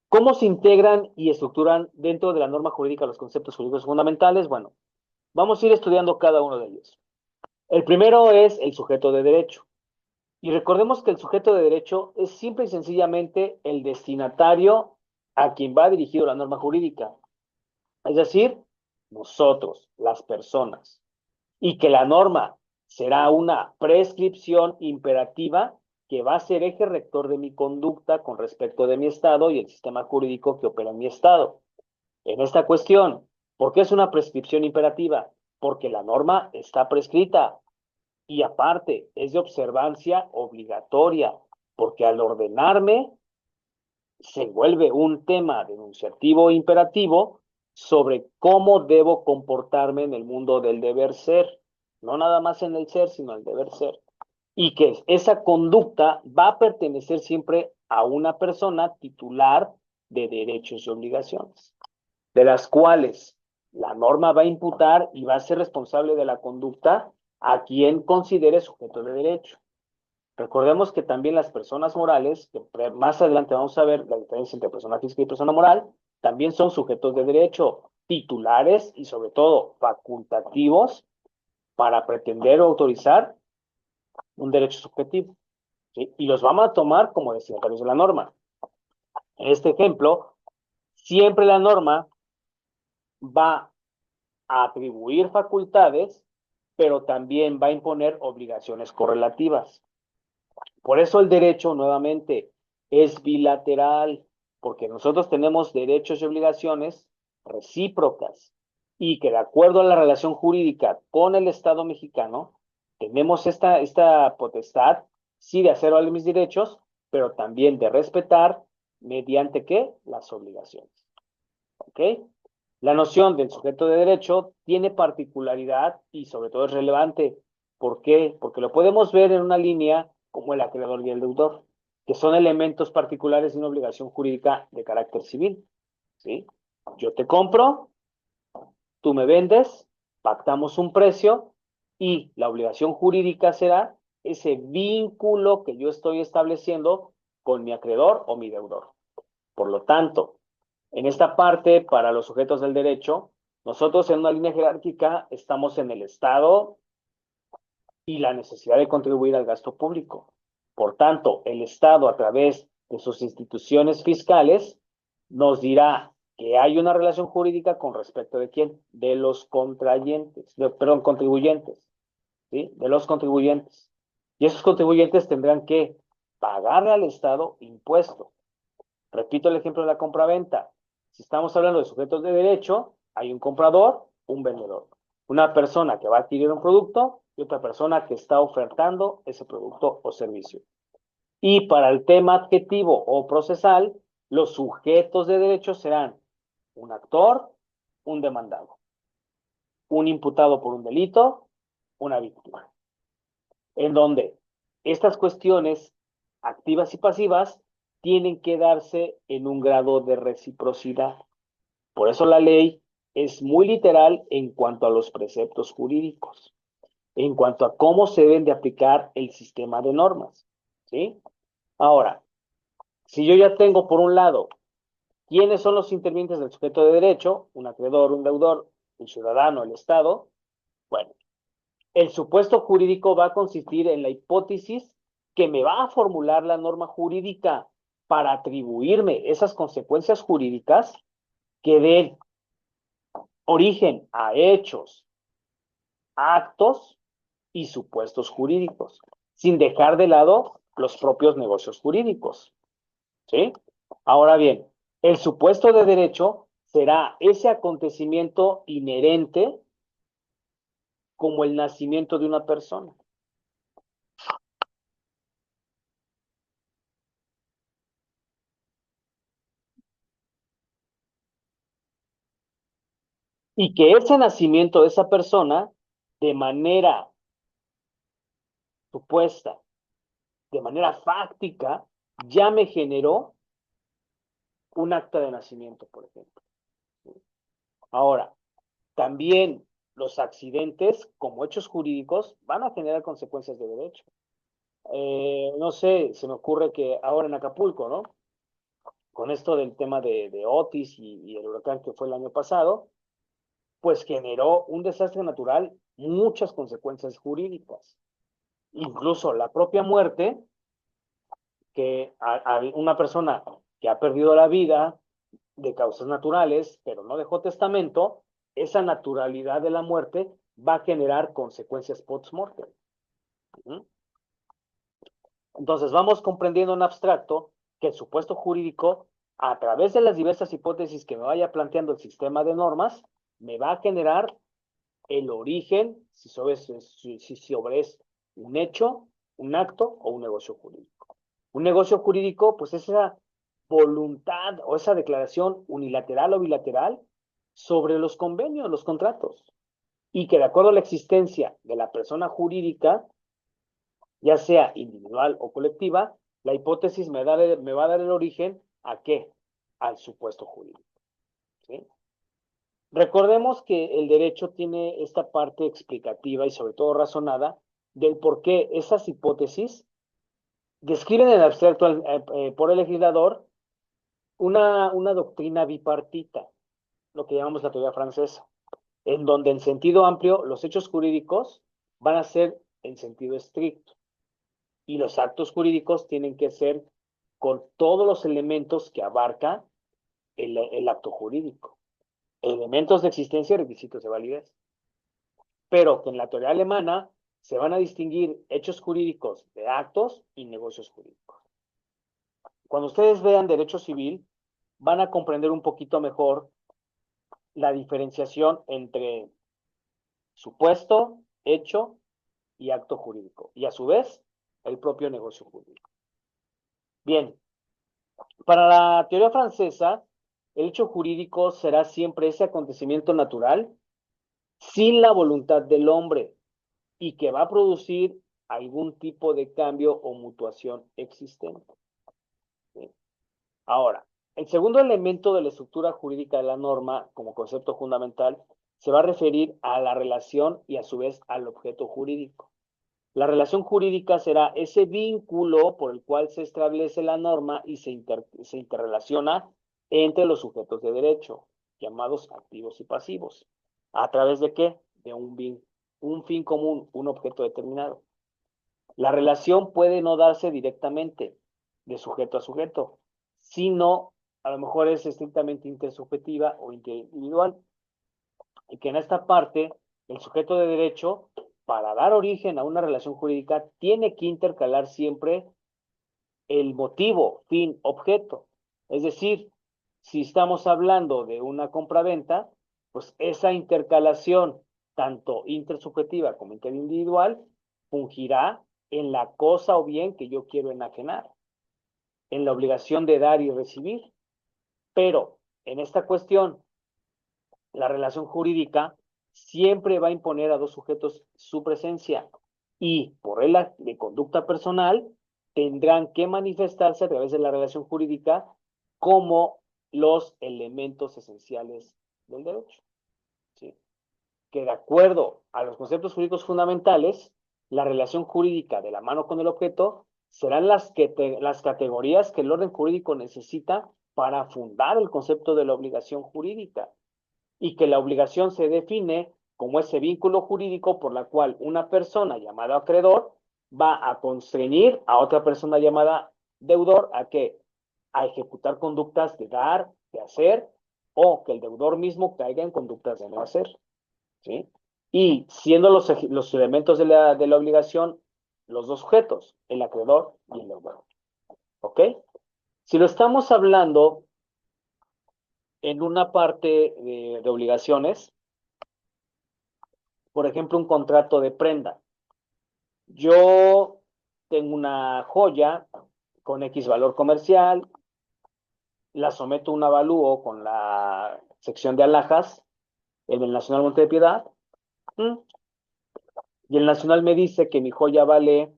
¿cómo se integran y estructuran dentro de la norma jurídica los conceptos jurídicos fundamentales? Bueno, vamos a ir estudiando cada uno de ellos. El primero es el sujeto de derecho. Y recordemos que el sujeto de derecho es simple y sencillamente el destinatario a quien va dirigido la norma jurídica. Es decir, nosotros, las personas. Y que la norma será una prescripción imperativa que va a ser eje rector de mi conducta con respecto de mi estado y el sistema jurídico que opera en mi estado. En esta cuestión, ¿por qué es una prescripción imperativa? Porque la norma está prescrita y aparte es de observancia obligatoria, porque al ordenarme se vuelve un tema denunciativo e imperativo sobre cómo debo comportarme en el mundo del deber ser, no nada más en el ser, sino el deber ser. Y que esa conducta va a pertenecer siempre a una persona titular de derechos y obligaciones, de las cuales la norma va a imputar y va a ser responsable de la conducta a quien considere sujeto de derecho. Recordemos que también las personas morales, que más adelante vamos a ver la diferencia entre persona física y persona moral, también son sujetos de derecho, titulares y sobre todo facultativos para pretender o autorizar un derecho subjetivo. ¿Sí? Y los vamos a tomar como destinatarios de la norma. En este ejemplo, siempre la norma va a atribuir facultades, pero también va a imponer obligaciones correlativas. Por eso el derecho, nuevamente, es bilateral, porque nosotros tenemos derechos y obligaciones recíprocas y que de acuerdo a la relación jurídica con el Estado mexicano, tenemos esta potestad, sí, de hacer valer mis derechos, pero también de respetar mediante qué? Las obligaciones. ¿Ok? La noción del sujeto de derecho tiene particularidad y sobre todo es relevante. ¿Por qué? Porque lo podemos ver en una línea como el acreedor y el deudor, que son elementos particulares de una obligación jurídica de carácter civil. ¿Sí? Yo te compro, tú me vendes, pactamos un precio y la obligación jurídica será ese vínculo que yo estoy estableciendo con mi acreedor o mi deudor. Por lo tanto, en esta parte, para los sujetos del derecho, nosotros en una línea jerárquica estamos en el Estado y la necesidad de contribuir al gasto público. Por tanto, el Estado, a través de sus instituciones fiscales, nos dirá que hay una relación jurídica con respecto de quién, de los contrayentes, perdón, contribuyentes, ¿sí? De los contribuyentes. Y esos contribuyentes tendrán que pagarle al Estado impuestos. Repito el ejemplo de la compraventa. Si estamos hablando de sujetos de derecho, hay un comprador, un vendedor. Una persona que va a adquirir un producto y otra persona que está ofertando ese producto o servicio. Y para el tema adjetivo o procesal, los sujetos de derecho serán un actor, un demandado, un imputado por un delito, una víctima. En donde estas cuestiones activas y pasivas tienen que darse en un grado de reciprocidad. Por eso la ley es muy literal en cuanto a los preceptos jurídicos, en cuanto a cómo se deben de aplicar el sistema de normas, ¿sí? Ahora, si yo ya tengo por un lado quiénes son los intervinientes del sujeto de derecho, un acreedor, un deudor, un ciudadano, el Estado, bueno, el supuesto jurídico va a consistir en la hipótesis que me va a formular la norma jurídica para atribuirme esas consecuencias jurídicas que den origen a hechos, actos y supuestos jurídicos, sin dejar de lado los propios negocios jurídicos. ¿Sí? Ahora bien, el supuesto de derecho será ese acontecimiento inherente como el nacimiento de una persona. Y que ese nacimiento de esa persona, de manera supuesta, de manera fáctica, ya me generó un acta de nacimiento, por ejemplo. Ahora, también los accidentes, como hechos jurídicos, van a generar consecuencias de derecho. No sé, se me ocurre que ahora en Acapulco, ¿no? Con esto del tema de Otis y el huracán que fue el año pasado, pues generó un desastre natural, muchas consecuencias jurídicas. Incluso la propia muerte, que a una persona que ha perdido la vida de causas naturales, pero no dejó testamento, esa naturalidad de la muerte va a generar consecuencias post-mortem. Entonces, vamos comprendiendo en abstracto que el supuesto jurídico, a través de las diversas hipótesis que me vaya planteando el sistema de normas, me va a generar el origen, si sobre es un hecho, un acto o un negocio jurídico. Un negocio jurídico, pues es esa voluntad o esa declaración unilateral o bilateral sobre los convenios, los contratos, y que de acuerdo a la existencia de la persona jurídica, ya sea individual o colectiva, la hipótesis me va a dar el origen ¿a qué? Al supuesto jurídico. ¿Sí? Recordemos que el derecho tiene esta parte explicativa y sobre todo razonada del por qué esas hipótesis describen en abstracto por el legislador una doctrina bipartita, lo que llamamos la teoría francesa, en donde en sentido amplio los hechos jurídicos van a ser en sentido estricto y los actos jurídicos tienen que ser con todos los elementos que abarca el acto jurídico, elementos de existencia y requisitos de validez. Pero que en la teoría alemana se van a distinguir hechos jurídicos de actos y negocios jurídicos. Cuando ustedes vean derecho civil, van a comprender un poquito mejor la diferenciación entre supuesto, hecho y acto jurídico, y a su vez, el propio negocio jurídico. Bien, para la teoría francesa, el hecho jurídico será siempre ese acontecimiento natural sin la voluntad del hombre y que va a producir algún tipo de cambio o mutuación existente. ¿Sí? Ahora, el segundo elemento de la estructura jurídica de la norma como concepto fundamental se va a referir a la relación y a su vez al objeto jurídico. La relación jurídica será ese vínculo por el cual se establece la norma y se interrelaciona entre los sujetos de derecho, llamados activos y pasivos. ¿A través de qué? De un vínculo. un fin común, un objeto determinado. La relación puede no darse directamente de sujeto a sujeto, sino a lo mejor es estrictamente intersubjetiva o interindividual. Y que en esta parte, el sujeto de derecho, para dar origen a una relación jurídica, tiene que intercalar siempre el motivo, fin, objeto. Es decir, si estamos hablando de una compraventa, pues esa intercalación, tanto intersubjetiva como interindividual, fungirá en la cosa o bien que yo quiero enajenar, en la obligación de dar y recibir. Pero en esta cuestión, la relación jurídica siempre va a imponer a dos sujetos su presencia y por regla de conducta personal tendrán que manifestarse a través de la relación jurídica como los elementos esenciales del derecho. ¿Sí? Que de acuerdo a los conceptos jurídicos fundamentales, la relación jurídica de la mano con el objeto serán las categorías que el orden jurídico necesita para fundar el concepto de la obligación jurídica y que la obligación se define como ese vínculo jurídico por la cual una persona llamada acreedor va a constreñir a otra persona llamada deudor a que a ejecutar conductas de dar, de hacer, o que el deudor mismo caiga en conductas de no hacer. ¿Sí? Y siendo los elementos de la obligación los dos sujetos, el acreedor y el deudor. ¿Ok? Si lo estamos hablando en una parte de obligaciones, por ejemplo, un contrato de prenda. Yo tengo una joya con X valor comercial, la someto a un avalúo con la sección de alhajas en el Nacional Monte de Piedad, y el Nacional me dice que mi joya vale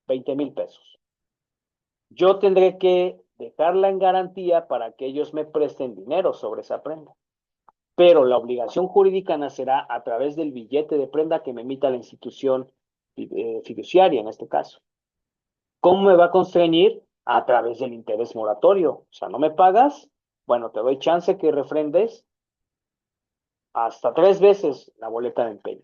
20,000 pesos. Yo tendré que dejarla en garantía para que ellos me presten dinero sobre esa prenda. Pero la obligación jurídica nacerá a través del billete de prenda que me emita la institución fiduciaria en este caso. ¿Cómo me va a constreñir? A través del interés moratorio. O sea, ¿no me pagas? Bueno, te doy chance que refrendes hasta 3 veces la boleta de empeño.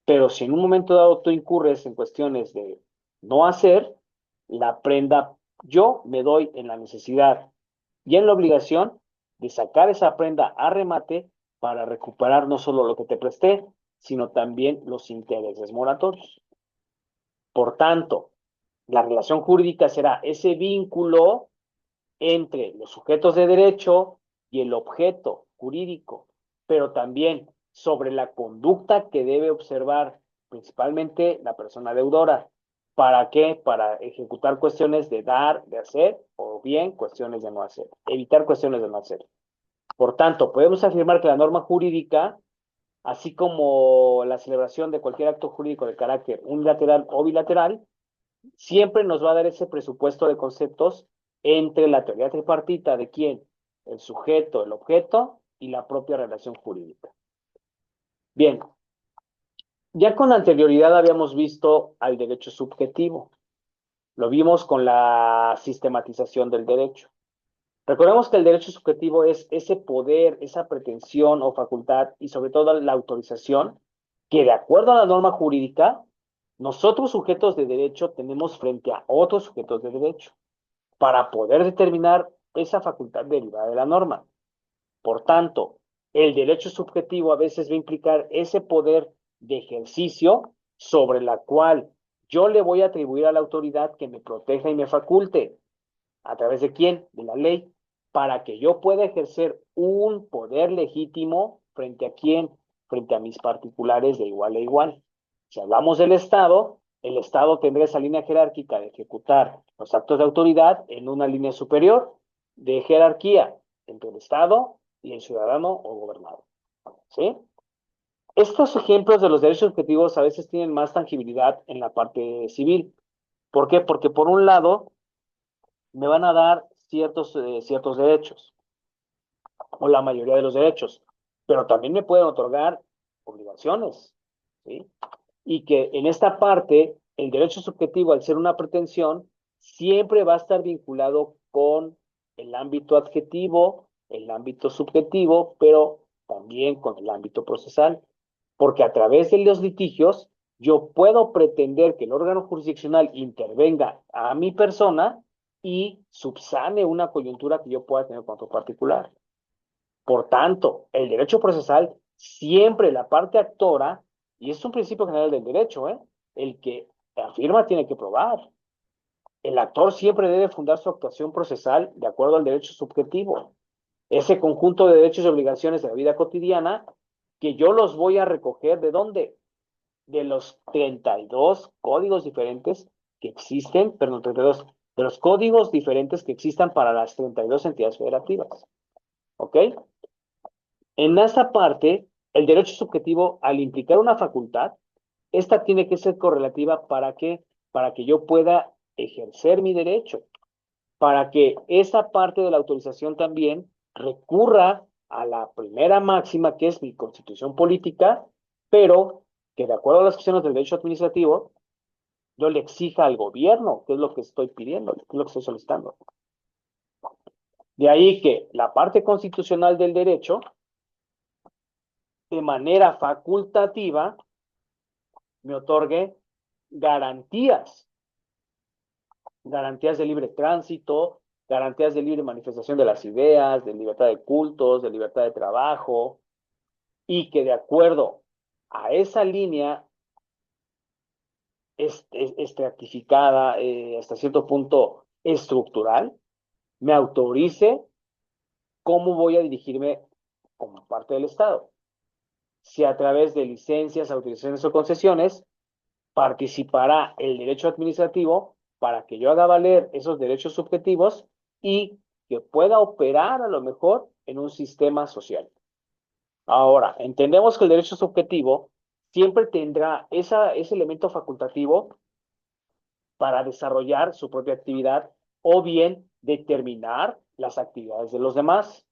Pero si en un momento dado tú incurres en cuestiones de no hacer, la prenda, yo me doy en la necesidad y en la obligación de sacar esa prenda a remate para recuperar no solo lo que te presté, sino también los intereses moratorios. Por tanto, la relación jurídica será ese vínculo entre los sujetos de derecho y el objeto jurídico, pero también sobre la conducta que debe observar principalmente la persona deudora. ¿Para qué? Para ejecutar cuestiones de dar, de hacer, o bien cuestiones de no hacer, evitar cuestiones de no hacer. Por tanto, podemos afirmar que la norma jurídica, así como la celebración de cualquier acto jurídico de carácter unilateral o bilateral, siempre nos va a dar ese presupuesto de conceptos entre la teoría tripartita de quién, el sujeto, el objeto y la propia relación jurídica. Bien, ya con anterioridad habíamos visto al derecho subjetivo. Lo vimos con la sistematización del derecho. Recordemos que el derecho subjetivo es ese poder, esa pretensión o facultad y sobre todo la autorización que de acuerdo a la norma jurídica, nosotros sujetos de derecho tenemos frente a otros sujetos de derecho para poder determinar esa facultad derivada de la norma. Por tanto, el derecho subjetivo a veces va a implicar ese poder de ejercicio sobre la cual yo le voy a atribuir a la autoridad que me proteja y me faculte. ¿A través de quién? De la ley. Para que yo pueda ejercer un poder legítimo frente a quién? Frente a mis particulares de igual a igual. Si hablamos del Estado, el Estado tendrá esa línea jerárquica de ejecutar los actos de autoridad en una línea superior de jerarquía entre el Estado y el ciudadano o gobernado. ¿Sí? Estos ejemplos de los derechos subjetivos a veces tienen más tangibilidad en la parte civil. ¿Por qué? Porque por un lado me van a dar ciertos derechos, o la mayoría de los derechos, pero también me pueden otorgar obligaciones, ¿sí? Y que en esta parte, el derecho subjetivo, al ser una pretensión, siempre va a estar vinculado con el ámbito adjetivo, el ámbito subjetivo, pero también con el ámbito procesal. porque a través de los litigios yo puedo pretender que el órgano jurisdiccional intervenga a mi persona y subsane una coyuntura que yo pueda tener con otro particular. Por tanto, el derecho procesal siempre la parte actora, y es un principio general del derecho, el que afirma tiene que probar. El actor siempre debe fundar su actuación procesal de acuerdo al derecho subjetivo. Ese conjunto de derechos y obligaciones de la vida cotidiana que yo los voy a recoger ¿de dónde? De los 32 códigos diferentes que existen, perdón, 32, de los códigos diferentes que existan para las 32 entidades federativas. ¿Ok? En esta parte, el derecho subjetivo, al implicar una facultad, esta tiene que ser correlativa ¿para qué? Para que yo pueda ejercer mi derecho, para que esa parte de la autorización también recurra a la primera máxima, que es mi constitución política, pero que de acuerdo a las cuestiones del derecho administrativo, yo le exija al gobierno qué es lo que estoy pidiendo, qué es lo que estoy solicitando. De ahí que la parte constitucional del derecho, de manera facultativa, me otorgue garantías, garantías de libre tránsito, garantías de libre manifestación de las ideas, de libertad de cultos, de libertad de trabajo, y que de acuerdo a esa línea estratificada, hasta cierto punto estructural, me autorice cómo voy a dirigirme como parte del Estado. Si a través de licencias, autorizaciones o concesiones participará el derecho administrativo para que yo haga valer esos derechos subjetivos y que pueda operar a lo mejor en un sistema social. Ahora, entendemos que el derecho subjetivo siempre tendrá ese elemento facultativo para desarrollar su propia actividad o bien determinar las actividades de los demás.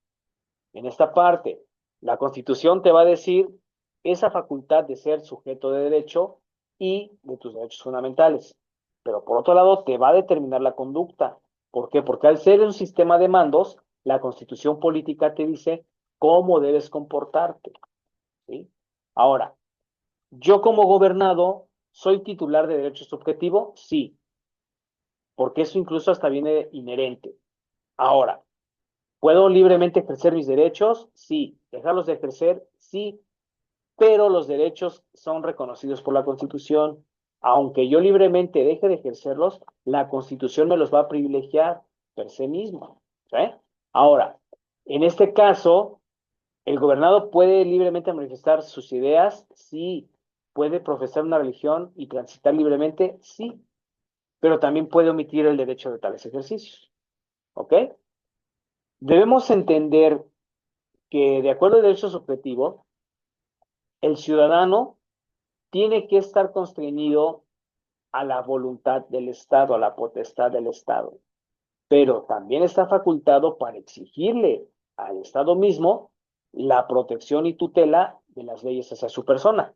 En esta parte, la Constitución te va a decir esa facultad de ser sujeto de derecho y de tus derechos fundamentales. Pero por otro lado, te va a determinar la conducta. ¿Por qué? Porque al ser un sistema de mandos, la Constitución política te dice cómo debes comportarte. ¿Sí? Ahora, yo como gobernado, ¿soy titular de derecho subjetivo? Sí, porque eso incluso hasta viene inherente. Ahora, ¿puedo libremente ejercer mis derechos? Sí. ¿Dejarlos de ejercer? Sí. Pero los derechos son reconocidos por la Constitución. Aunque yo libremente deje de ejercerlos, la Constitución me los va a privilegiar per se mismo. ¿Sí? Ahora, en este caso, ¿el gobernado puede libremente manifestar sus ideas? Sí. ¿Puede profesar una religión y transitar libremente? Sí. Pero también puede omitir el derecho de tales ejercicios. ¿Ok? Debemos entender que, de acuerdo al derecho subjetivo, el ciudadano tiene que estar constreñido a la voluntad del Estado, a la potestad del Estado, pero también está facultado para exigirle al Estado mismo la protección y tutela de las leyes hacia su persona.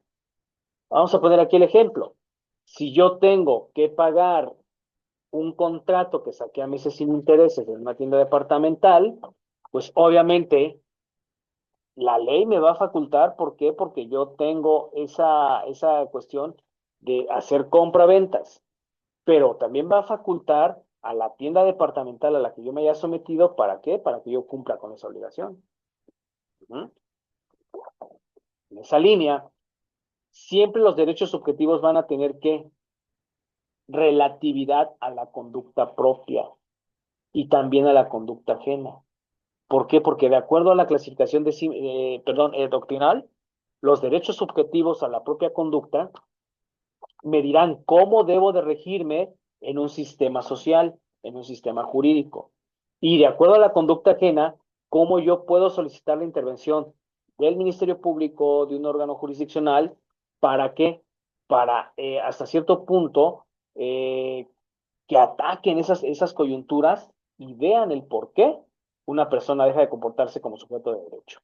Vamos a poner aquí el ejemplo. Si yo tengo que pagar un contrato que saqué a meses sin intereses en una tienda departamental, pues obviamente la ley me va a facultar. ¿Por qué? Porque yo tengo esa cuestión de hacer compra-ventas, pero también va a facultar a la tienda departamental a la que yo me haya sometido. ¿Para qué? Para que yo cumpla con esa obligación. ¿Mm? En esa línea, siempre los derechos subjetivos van a tener que relatividad a la conducta propia y también a la conducta ajena. ¿Por qué? Porque de acuerdo a la clasificación doctrinal, los derechos subjetivos a la propia conducta me dirán cómo debo de regirme en un sistema social, en un sistema jurídico. Y de acuerdo a la conducta ajena, cómo yo puedo solicitar la intervención del Ministerio Público, de un órgano jurisdiccional. ¿Para qué? Para hasta cierto punto que ataquen esas coyunturas y vean el por qué una persona deja de comportarse como sujeto de derecho.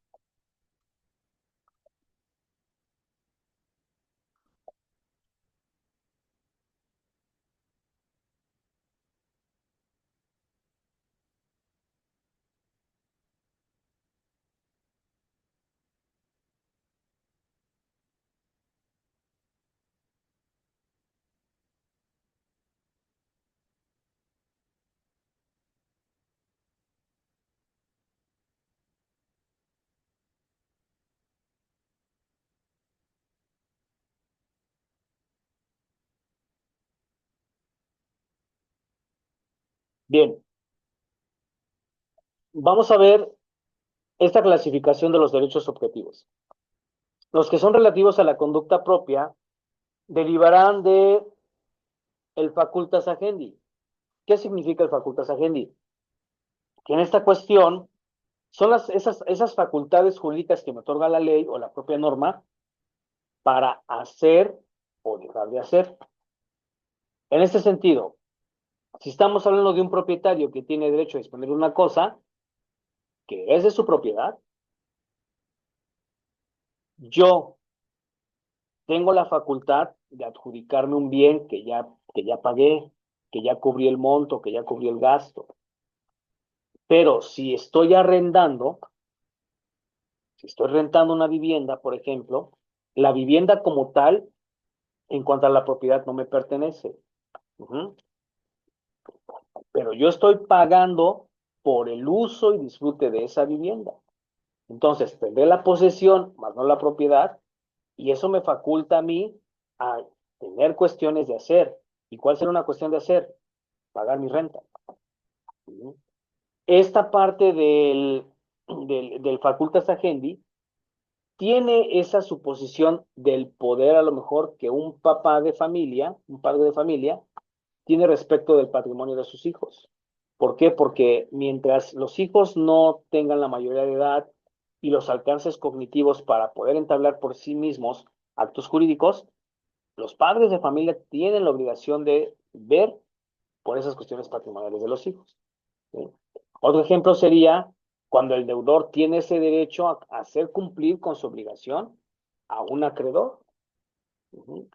Bien, vamos a ver esta clasificación de los derechos subjetivos. Los que son relativos a la conducta propia derivarán de el facultas agendi. ¿Qué significa el facultas agendi? Que en esta cuestión son esas facultades jurídicas que me otorga la ley o la propia norma para hacer o dejar de hacer. En este sentido, si estamos hablando de un propietario que tiene derecho a disponer de una cosa que es de su propiedad, yo tengo la facultad de adjudicarme un bien que ya pagué, que ya cubrí el monto, que ya cubrí el gasto. Pero si estoy rentando una vivienda, por ejemplo, la vivienda como tal, en cuanto a la propiedad, no me pertenece. Ujú. Pero yo estoy pagando por el uso y disfrute de esa vivienda. Entonces, tendré la posesión, más no la propiedad, y eso me faculta a mí a tener cuestiones de hacer. ¿Y cuál será una cuestión de hacer? Pagar mi renta. Ujú. Esta parte del facultas agendi tiene esa suposición del poder a lo mejor que un papá de familia, un padre de familia, tiene respecto del patrimonio de sus hijos. ¿Por qué? Porque mientras los hijos no tengan la mayoría de edad y los alcances cognitivos para poder entablar por sí mismos actos jurídicos, los padres de familia tienen la obligación de ver por esas cuestiones patrimoniales de los hijos. ¿Sí? Otro ejemplo sería cuando el deudor tiene ese derecho a hacer cumplir con su obligación a un acreedor. Uh-huh.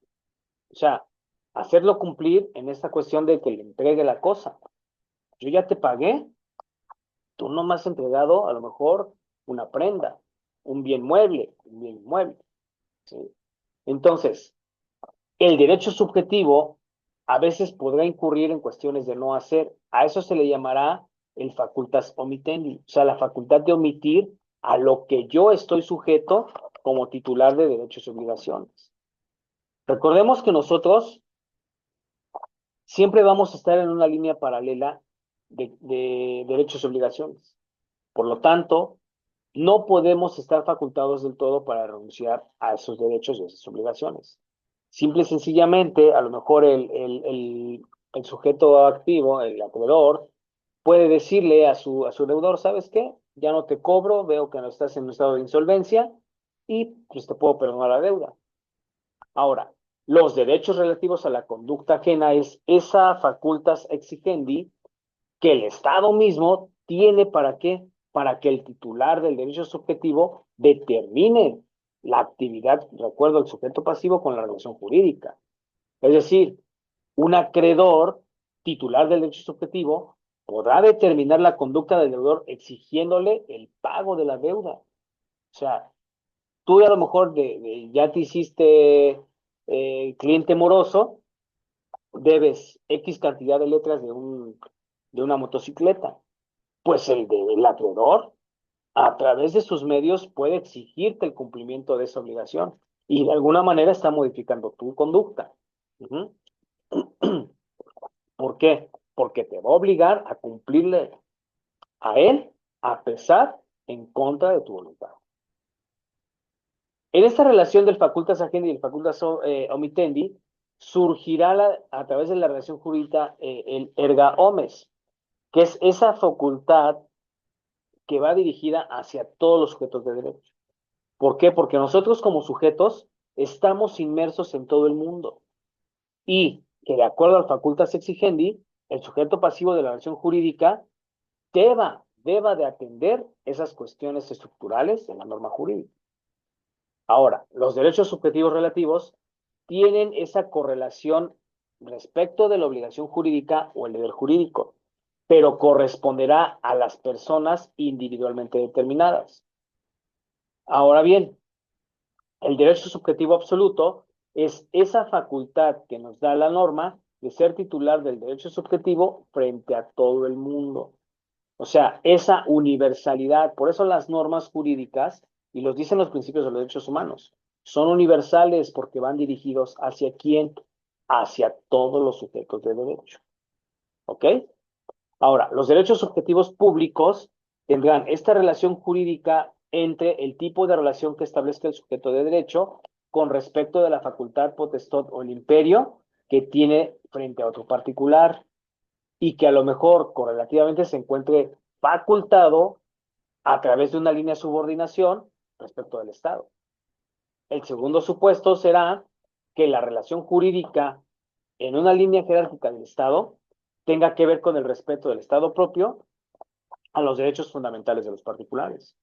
O sea, hacerlo cumplir en esta cuestión de que le entregue la cosa. Yo ya te pagué, tú no me has entregado a lo mejor una prenda, un bien mueble, un bien inmueble. ¿Sí? Entonces, el derecho subjetivo a veces podrá incurrir en cuestiones de no hacer. A eso se le llamará el facultas omitendi, o sea, la facultad de omitir a lo que yo estoy sujeto como titular de derechos y obligaciones. Recordemos que nosotros siempre vamos a estar en una línea paralela de derechos y obligaciones. Por lo tanto, no podemos estar facultados del todo para renunciar a esos derechos y a esas obligaciones. Simple y sencillamente, a lo mejor el sujeto activo, el acreedor, puede decirle a su deudor, ¿sabes qué? Ya no te cobro, veo que no estás en un estado de insolvencia y pues te puedo perdonar la deuda. Ahora, los derechos relativos a la conducta ajena es esa facultas exigendi que el Estado mismo tiene para qué, para que el titular del derecho subjetivo determine la actividad, recuerdo, el sujeto pasivo con la relación jurídica. Es decir, un acreedor titular del derecho subjetivo podrá determinar la conducta del deudor exigiéndole el pago de la deuda. O sea, tú a lo mejor ya te hiciste cliente moroso, debes X cantidad de letras de una motocicleta. Pues el acreedor, a través de sus medios, puede exigirte el cumplimiento de esa obligación y de alguna manera está modificando tu conducta. Ujú. ¿Por qué? Porque te va a obligar a cumplirle a él a pesar en contra de tu voluntad. En esta relación del facultas agendi y el facultas omitendi, surgirá a través de la relación jurídica el erga omes, que es esa facultad que va dirigida hacia todos los sujetos de derecho. ¿Por qué? Porque nosotros como sujetos estamos inmersos en todo el mundo y que de acuerdo al facultas exigendi, el sujeto pasivo de la relación jurídica deba de atender esas cuestiones estructurales de la norma jurídica. Ahora, los derechos subjetivos relativos tienen esa correlación respecto de la obligación jurídica o el deber jurídico, pero corresponderá a las personas individualmente determinadas. Ahora bien, el derecho subjetivo absoluto es esa facultad que nos da la norma de ser titular del derecho subjetivo frente a todo el mundo. O sea, esa universalidad, por eso las normas jurídicas, y los dicen los principios de los derechos humanos, son universales porque van dirigidos hacia quién, hacia todos los sujetos de derecho. ¿Ok? Ahora, los derechos subjetivos públicos tendrán esta relación jurídica entre el tipo de relación que establezca el sujeto de derecho con respecto de la facultad, potestad o el imperio que tiene frente a otro particular y que a lo mejor correlativamente se encuentre facultado a través de una línea de subordinación respecto del Estado. El segundo supuesto será que la relación jurídica en una línea jerárquica del Estado tenga que ver con el respeto del Estado propio a los derechos fundamentales de los particulares.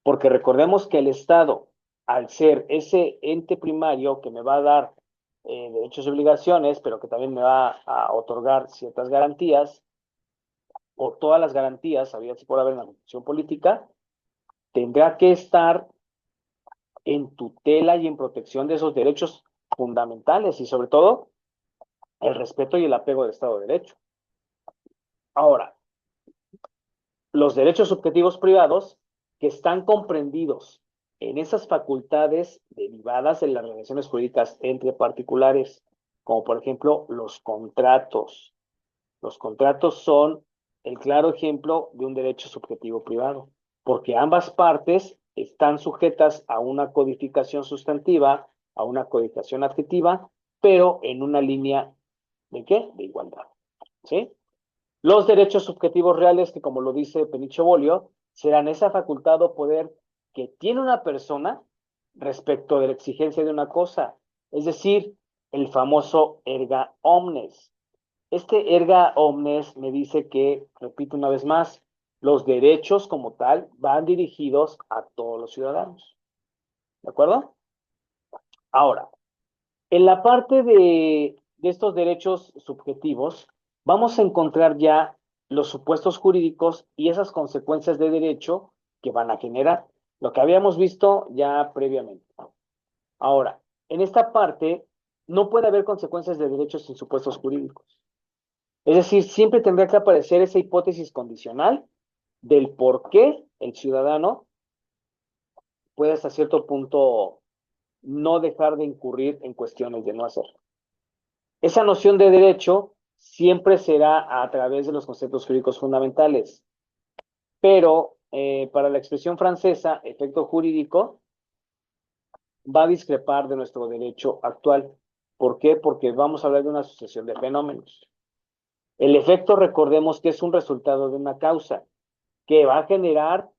Porque recordemos que el Estado, al ser ese ente primario que me va a dar derechos y obligaciones, pero que también me va a otorgar ciertas garantías, o todas las garantías, habidas por haber en la Constitución política, tendrá que estar en tutela y en protección de esos derechos fundamentales y sobre todo el respeto y el apego del Estado de Derecho. Ahora, los derechos subjetivos privados que están comprendidos en esas facultades derivadas de las relaciones jurídicas entre particulares, como por ejemplo los contratos. Los contratos son el claro ejemplo de un derecho subjetivo privado, porque ambas partes están sujetas a una codificación sustantiva, a una codificación adjetiva, pero en una línea ¿de qué? De igualdad. ¿Sí? Los derechos subjetivos reales, que como lo dice Penicho Bolio, serán esa facultad o poder que tiene una persona respecto de la exigencia de una cosa, es decir, el famoso erga omnes. Este erga omnes me dice que, repito una vez más, los derechos como tal van dirigidos a todos los ciudadanos. ¿De acuerdo? Ahora, en la parte de estos derechos subjetivos, vamos a encontrar ya los supuestos jurídicos y esas consecuencias de derecho que van a generar, lo que habíamos visto ya previamente. Ahora, en esta parte no puede haber consecuencias de derechos sin supuestos jurídicos. Es decir, siempre tendrá que aparecer esa hipótesis condicional del por qué el ciudadano puede hasta cierto punto no dejar de incurrir en cuestiones de no hacer. Esa noción de derecho siempre será a través de los conceptos jurídicos fundamentales, pero para la expresión francesa, efecto jurídico, va a discrepar de nuestro derecho actual. ¿Por qué? Porque vamos a hablar de una sucesión de fenómenos. El efecto, recordemos que es un resultado de una causa que va a generar,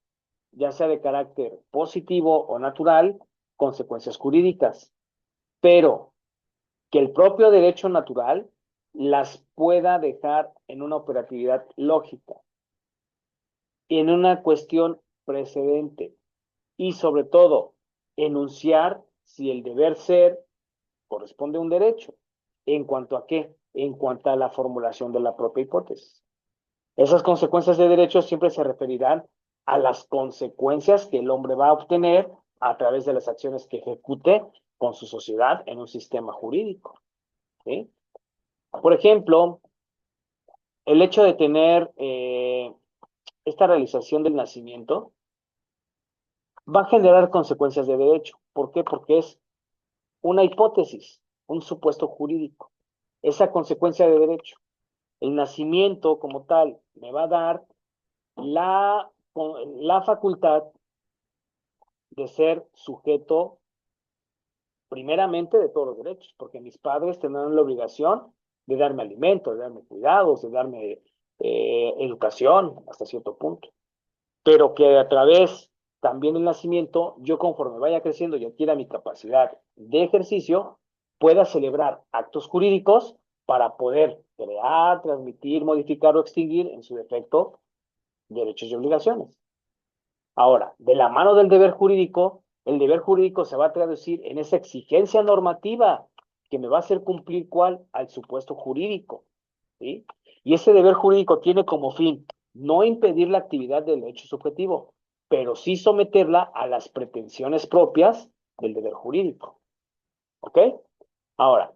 ya sea de carácter positivo o natural, consecuencias jurídicas, pero que el propio derecho natural las pueda dejar en una operatividad lógica, en una cuestión precedente y sobre todo enunciar si el deber ser corresponde a un derecho. ¿En cuanto a qué? En cuanto a la formulación de la propia hipótesis. Esas consecuencias de derecho siempre se referirán a las consecuencias que el hombre va a obtener a través de las acciones que ejecute con su sociedad en un sistema jurídico. ¿Sí? Por ejemplo, el hecho de tener esta realización del nacimiento va a generar consecuencias de derecho. ¿Por qué? Porque es una hipótesis, un supuesto jurídico. Esa consecuencia de derecho. El nacimiento como tal me va a dar la, la facultad de ser sujeto primeramente de todos los derechos, porque mis padres tendrán la obligación de darme alimento, de darme cuidados, de darme educación hasta cierto punto, pero que a través también del nacimiento, yo conforme vaya creciendo y adquiera mi capacidad de ejercicio, pueda celebrar actos jurídicos para poder crear, transmitir, modificar o extinguir, en su defecto, derechos y obligaciones. Ahora, de la mano del deber jurídico, el deber jurídico se va a traducir en esa exigencia normativa que me va a hacer cumplir cuál al supuesto jurídico, ¿sí? Y ese deber jurídico tiene como fin no impedir la actividad del derecho subjetivo, pero sí someterla a las pretensiones propias del deber jurídico, ¿ok? Ahora,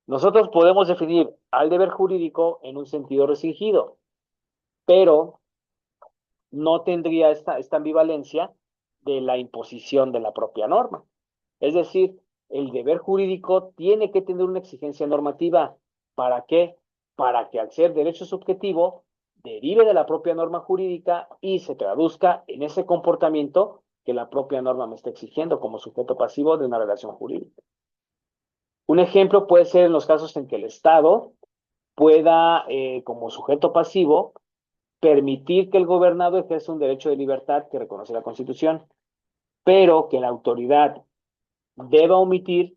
nosotros podemos definir al deber jurídico en un sentido restringido, pero no tendría esta ambivalencia de la imposición de la propia norma. Es decir, el deber jurídico tiene que tener una exigencia normativa. ¿Para qué? Para que al ser derecho subjetivo derive de la propia norma jurídica y se traduzca en ese comportamiento que la propia norma me está exigiendo como sujeto pasivo de una relación jurídica. Un ejemplo puede ser en los casos en que el Estado pueda, como sujeto pasivo, permitir que el gobernado ejerza un derecho de libertad que reconoce la Constitución, pero que la autoridad deba omitir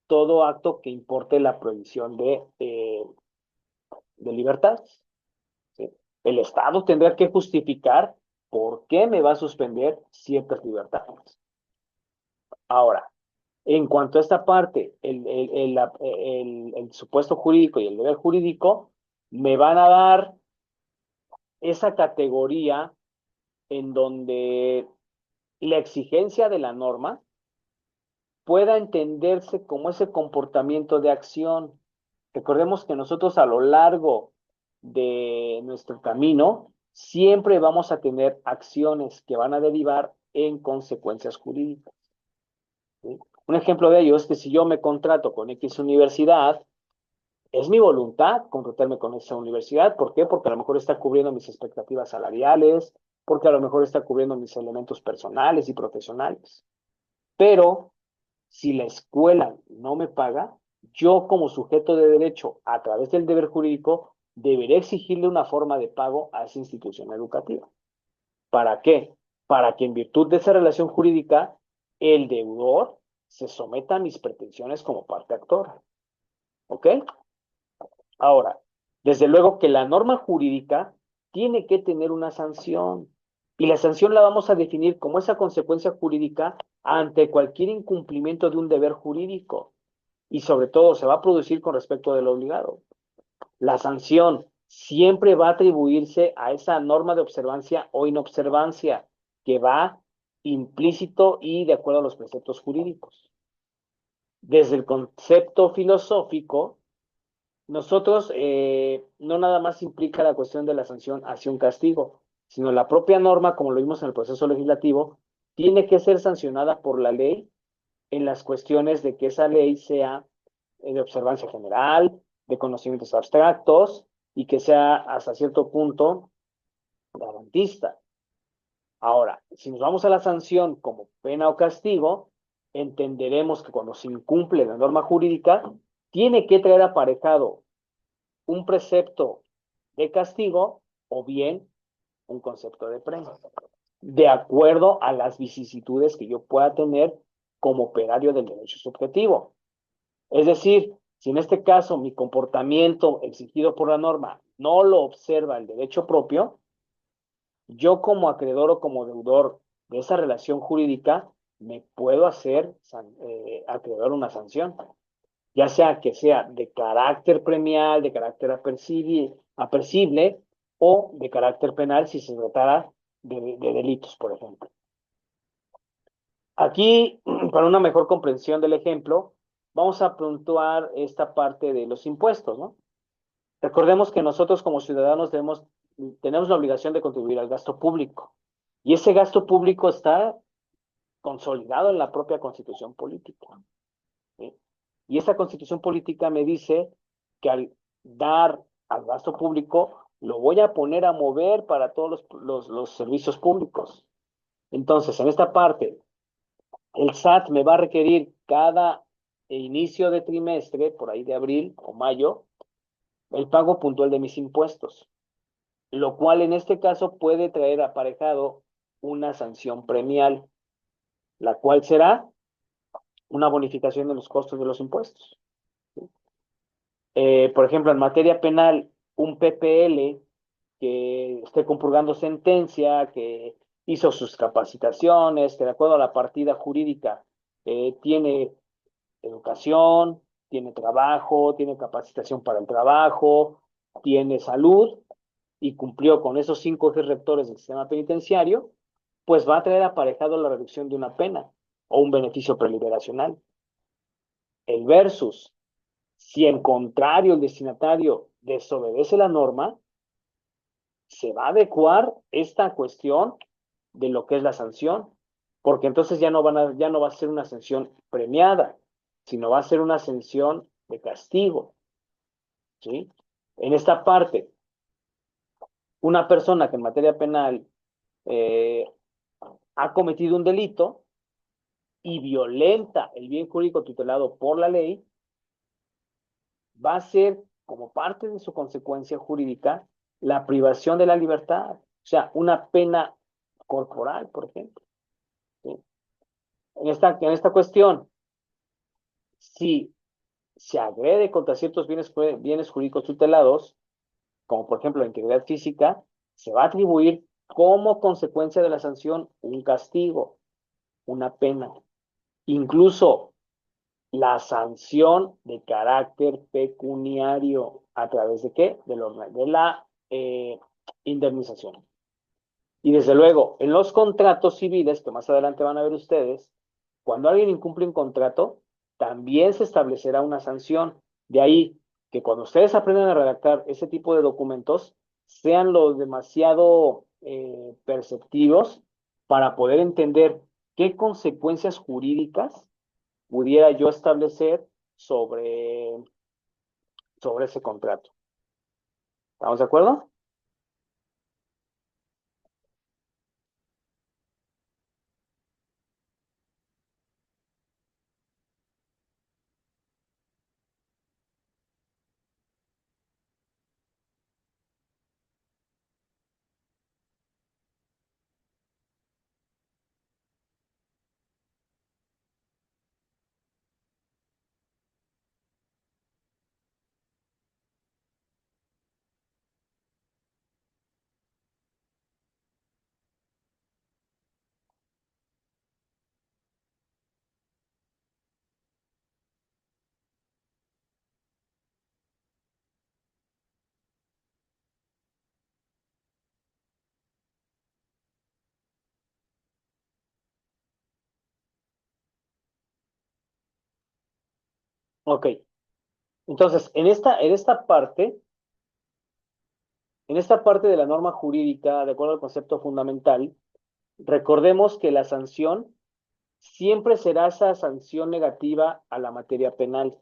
todo acto que importe la prohibición de libertad. ¿Sí? El Estado tendrá que justificar por qué me va a suspender ciertas libertades. Ahora, en cuanto a esta parte, el supuesto jurídico y el deber jurídico me van a dar esa categoría en donde la exigencia de la norma pueda entenderse como ese comportamiento de acción. Recordemos que nosotros a lo largo de nuestro camino siempre vamos a tener acciones que van a derivar en consecuencias jurídicas. ¿Sí? Un ejemplo de ello es que si yo me contrato con X universidad, es mi voluntad contratarme con esa universidad. ¿Por qué? Porque a lo mejor está cubriendo mis expectativas salariales, porque a lo mejor está cubriendo mis elementos personales y profesionales. Pero si la escuela no me paga, yo como sujeto de derecho, a través del deber jurídico, deberé exigirle una forma de pago a esa institución educativa. ¿Para qué? Para que en virtud de esa relación jurídica, el deudor se someta a mis pretensiones como parte actora. ¿Ok? Ahora, desde luego que la norma jurídica tiene que tener una sanción y la sanción la vamos a definir como esa consecuencia jurídica ante cualquier incumplimiento de un deber jurídico y sobre todo se va a producir con respecto del obligado. La sanción siempre va a atribuirse a esa norma de observancia o inobservancia que va implícito y de acuerdo a los preceptos jurídicos. Desde el concepto filosófico, nosotros no nada más implica la cuestión de la sanción hacia un castigo, sino la propia norma, como lo vimos en el proceso legislativo, tiene que ser sancionada por la ley en las cuestiones de que esa ley sea de observancia general, de conocimientos abstractos y que sea hasta cierto punto garantista. Ahora, si nos vamos a la sanción como pena o castigo, entenderemos que cuando se incumple la norma jurídica, tiene que traer aparejado un precepto de castigo o bien un concepto de premio, de acuerdo a las vicisitudes que yo pueda tener como operario del derecho subjetivo. Es decir, si en este caso mi comportamiento exigido por la norma no lo observa el derecho propio, yo como acreedor o como deudor de esa relación jurídica me puedo hacer acreedor una sanción, ya sea que sea de carácter premial, de carácter apercible o de carácter penal si se tratara de delitos, por ejemplo. Aquí, para una mejor comprensión del ejemplo, vamos a puntuar esta parte de los impuestos, ¿no? Recordemos que nosotros como ciudadanos tenemos la obligación de contribuir al gasto público. Y ese gasto público está consolidado en la propia constitución política. ¿Sí? Y esa constitución política me dice que al dar al gasto público, lo voy a poner a mover para todos los servicios públicos. Entonces, en esta parte, el SAT me va a requerir cada inicio de trimestre, por ahí de abril o mayo, el pago puntual de mis impuestos, lo cual en este caso puede traer aparejado una sanción premial, la cual será una bonificación de los costos de los impuestos. Por ejemplo, en materia penal, un PPL que esté compurgando sentencia, que hizo sus capacitaciones, que de acuerdo a la partida jurídica tiene educación, tiene trabajo, tiene capacitación para el trabajo, tiene salud y cumplió con esos 5 ejes rectores del sistema penitenciario, pues va a traer aparejado la reducción de una pena o un beneficio preliberacional. El versus, si en contrario el destinatario desobedece la norma, se va a adecuar esta cuestión de lo que es la sanción, porque entonces ya no va a ser una sanción premiada, sino va a ser una sanción de castigo, ¿sí? En esta parte, Una persona que en materia penal eh, ha cometido un delito y violenta el bien jurídico tutelado por la ley, va a ser, como parte de su consecuencia jurídica, la privación de la libertad. O sea, una pena corporal, por ejemplo. ¿Sí? En esta cuestión, si se agrede contra ciertos bienes jurídicos tutelados, como por ejemplo la integridad física, se va a atribuir como consecuencia de la sanción un castigo, una pena. Incluso la sanción de carácter pecuniario. ¿A través de qué? De la indemnización. Y desde luego, en los contratos civiles, que más adelante van a ver ustedes, cuando alguien incumple un contrato, también se establecerá una sanción. De ahí que cuando ustedes aprendan a redactar ese tipo de documentos, sean los demasiado perceptivos para poder entender qué consecuencias jurídicas pudiera yo establecer sobre ese contrato. ¿Estamos de acuerdo? Ok. Entonces, en esta parte de la norma jurídica, de acuerdo al concepto fundamental, recordemos que la sanción siempre será esa sanción negativa a la materia penal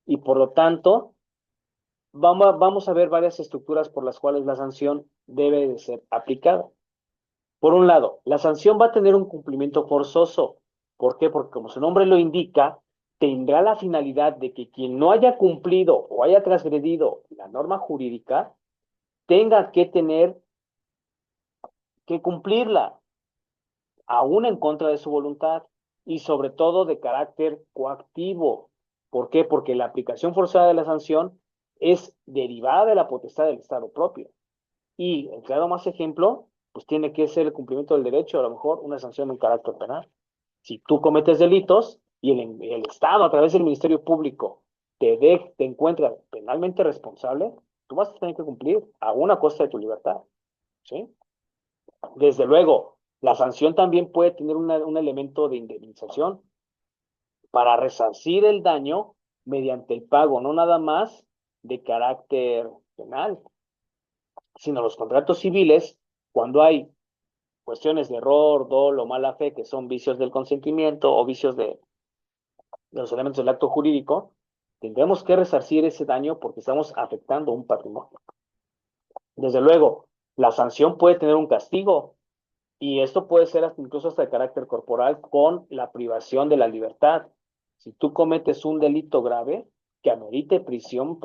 y por lo tanto vamos a ver varias estructuras por las cuales la sanción debe de ser aplicada. Por un lado, la sanción va a tener un cumplimiento forzoso. ¿Por qué? Porque como su nombre lo indica, tendrá la finalidad de que quien no haya cumplido o haya transgredido la norma jurídica tenga que tener que cumplirla, aún en contra de su voluntad y sobre todo de carácter coactivo. ¿Por qué? Porque la aplicación forzada de la sanción es derivada de la potestad del Estado propio. Y el claro más ejemplo, pues tiene que ser el cumplimiento del derecho, a lo mejor una sanción en carácter penal. Si tú cometes delitos y el Estado a través del Ministerio Público te encuentra penalmente responsable, tú vas a tener que cumplir a una costa de tu libertad. ¿Sí? Desde luego, la sanción también puede tener un elemento de indemnización para resarcir el daño mediante el pago, no nada más de carácter penal, sino los contratos civiles, cuando hay cuestiones de error, dolo, mala fe, que son vicios del consentimiento o vicios de los elementos del acto jurídico, tendremos que resarcir ese daño porque estamos afectando un patrimonio. Desde luego, la sanción puede tener un castigo, y esto puede ser incluso hasta de carácter corporal con la privación de la libertad. Si tú cometes un delito grave que amerite prisión,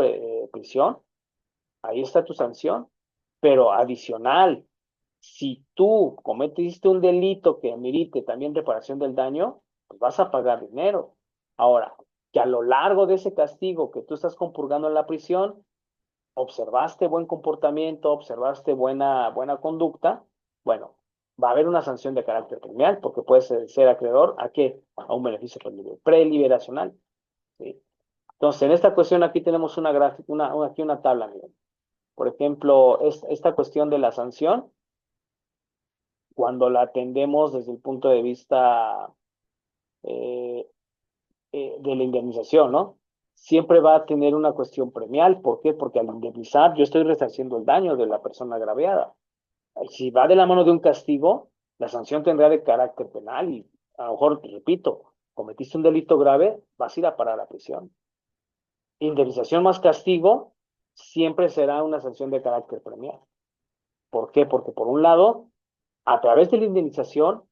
ahí está tu sanción. Pero adicional, si tú cometiste un delito que amerite también reparación del daño, pues vas a pagar dinero. Ahora, que a lo largo de ese castigo que tú estás compurgando en la prisión, observaste buen comportamiento, observaste buena conducta, bueno, va a haber una sanción de carácter criminal porque puedes ser acreedor a qué? A un beneficio preliberacional. ¿Sí? Entonces, en esta cuestión aquí tenemos una gráfica, aquí una tabla, miren. Por ejemplo, esta cuestión de la sanción, cuando la atendemos desde el punto de vista eh, de la indemnización, ¿no? Siempre va a tener una cuestión premial. ¿Por qué? Porque al indemnizar yo estoy resarciendo el daño de la persona agraviada. Si va de la mano de un castigo, la sanción tendrá de carácter penal y a lo mejor, repito, cometiste un delito grave, vas a ir a parar a la prisión. Indemnización más castigo siempre será una sanción de carácter premial. ¿Por qué? Porque por un lado, a través de la indemnización,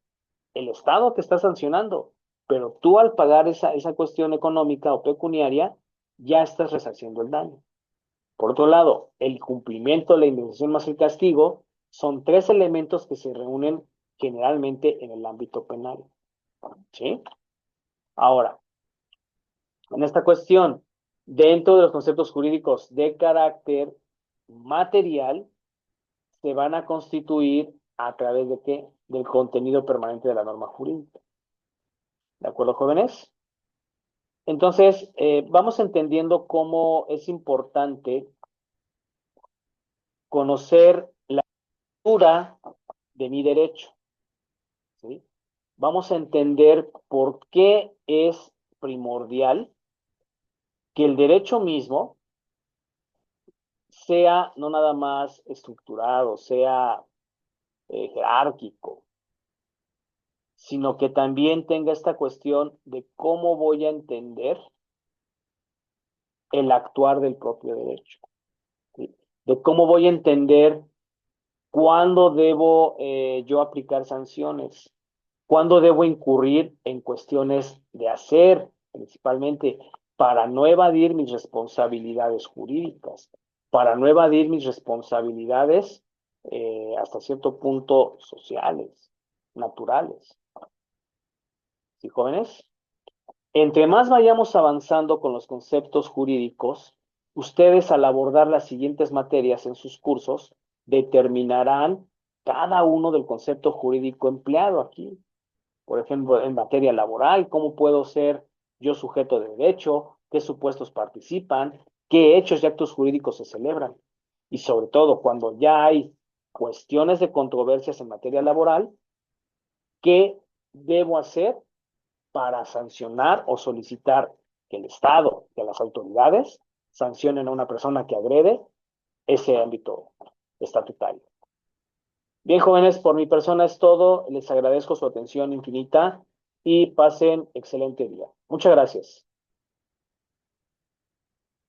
el Estado te está sancionando, pero tú al pagar esa cuestión económica o pecuniaria, ya estás resarciendo el daño. Por otro lado, el cumplimiento, la indemnización más el castigo son tres elementos que se reúnen generalmente en el ámbito penal. ¿Sí? Ahora, en esta cuestión, dentro de los conceptos jurídicos de carácter material, se van a constituir a través de qué? Del contenido permanente de la norma jurídica. ¿De acuerdo, jóvenes? Entonces, vamos entendiendo cómo es importante conocer la estructura de mi derecho, ¿sí? Vamos a entender por qué es primordial que el derecho mismo sea no nada más estructurado, sea jerárquico, sino que también tenga esta cuestión de cómo voy a entender el actuar del propio derecho, ¿sí? De cómo voy a entender cuándo debo yo aplicar sanciones, cuándo debo incurrir en cuestiones de hacer, principalmente para no evadir mis responsabilidades jurídicas, para no evadir mis responsabilidades hasta cierto punto sociales, naturales. ¿Sí, jóvenes? Entre más vayamos avanzando con los conceptos jurídicos, ustedes al abordar las siguientes materias en sus cursos determinarán cada uno del concepto jurídico empleado aquí. Por ejemplo, en materia laboral, cómo puedo ser yo sujeto de derecho, qué supuestos participan, qué hechos y actos jurídicos se celebran. Y sobre todo, cuando ya hay cuestiones de controversias en materia laboral, ¿qué debo hacer para sancionar o solicitar que el Estado, que las autoridades sancionen a una persona que agrede ese ámbito estatutario? Bien, jóvenes, por mi persona es todo. Les agradezco su atención infinita y pasen excelente día. Muchas gracias.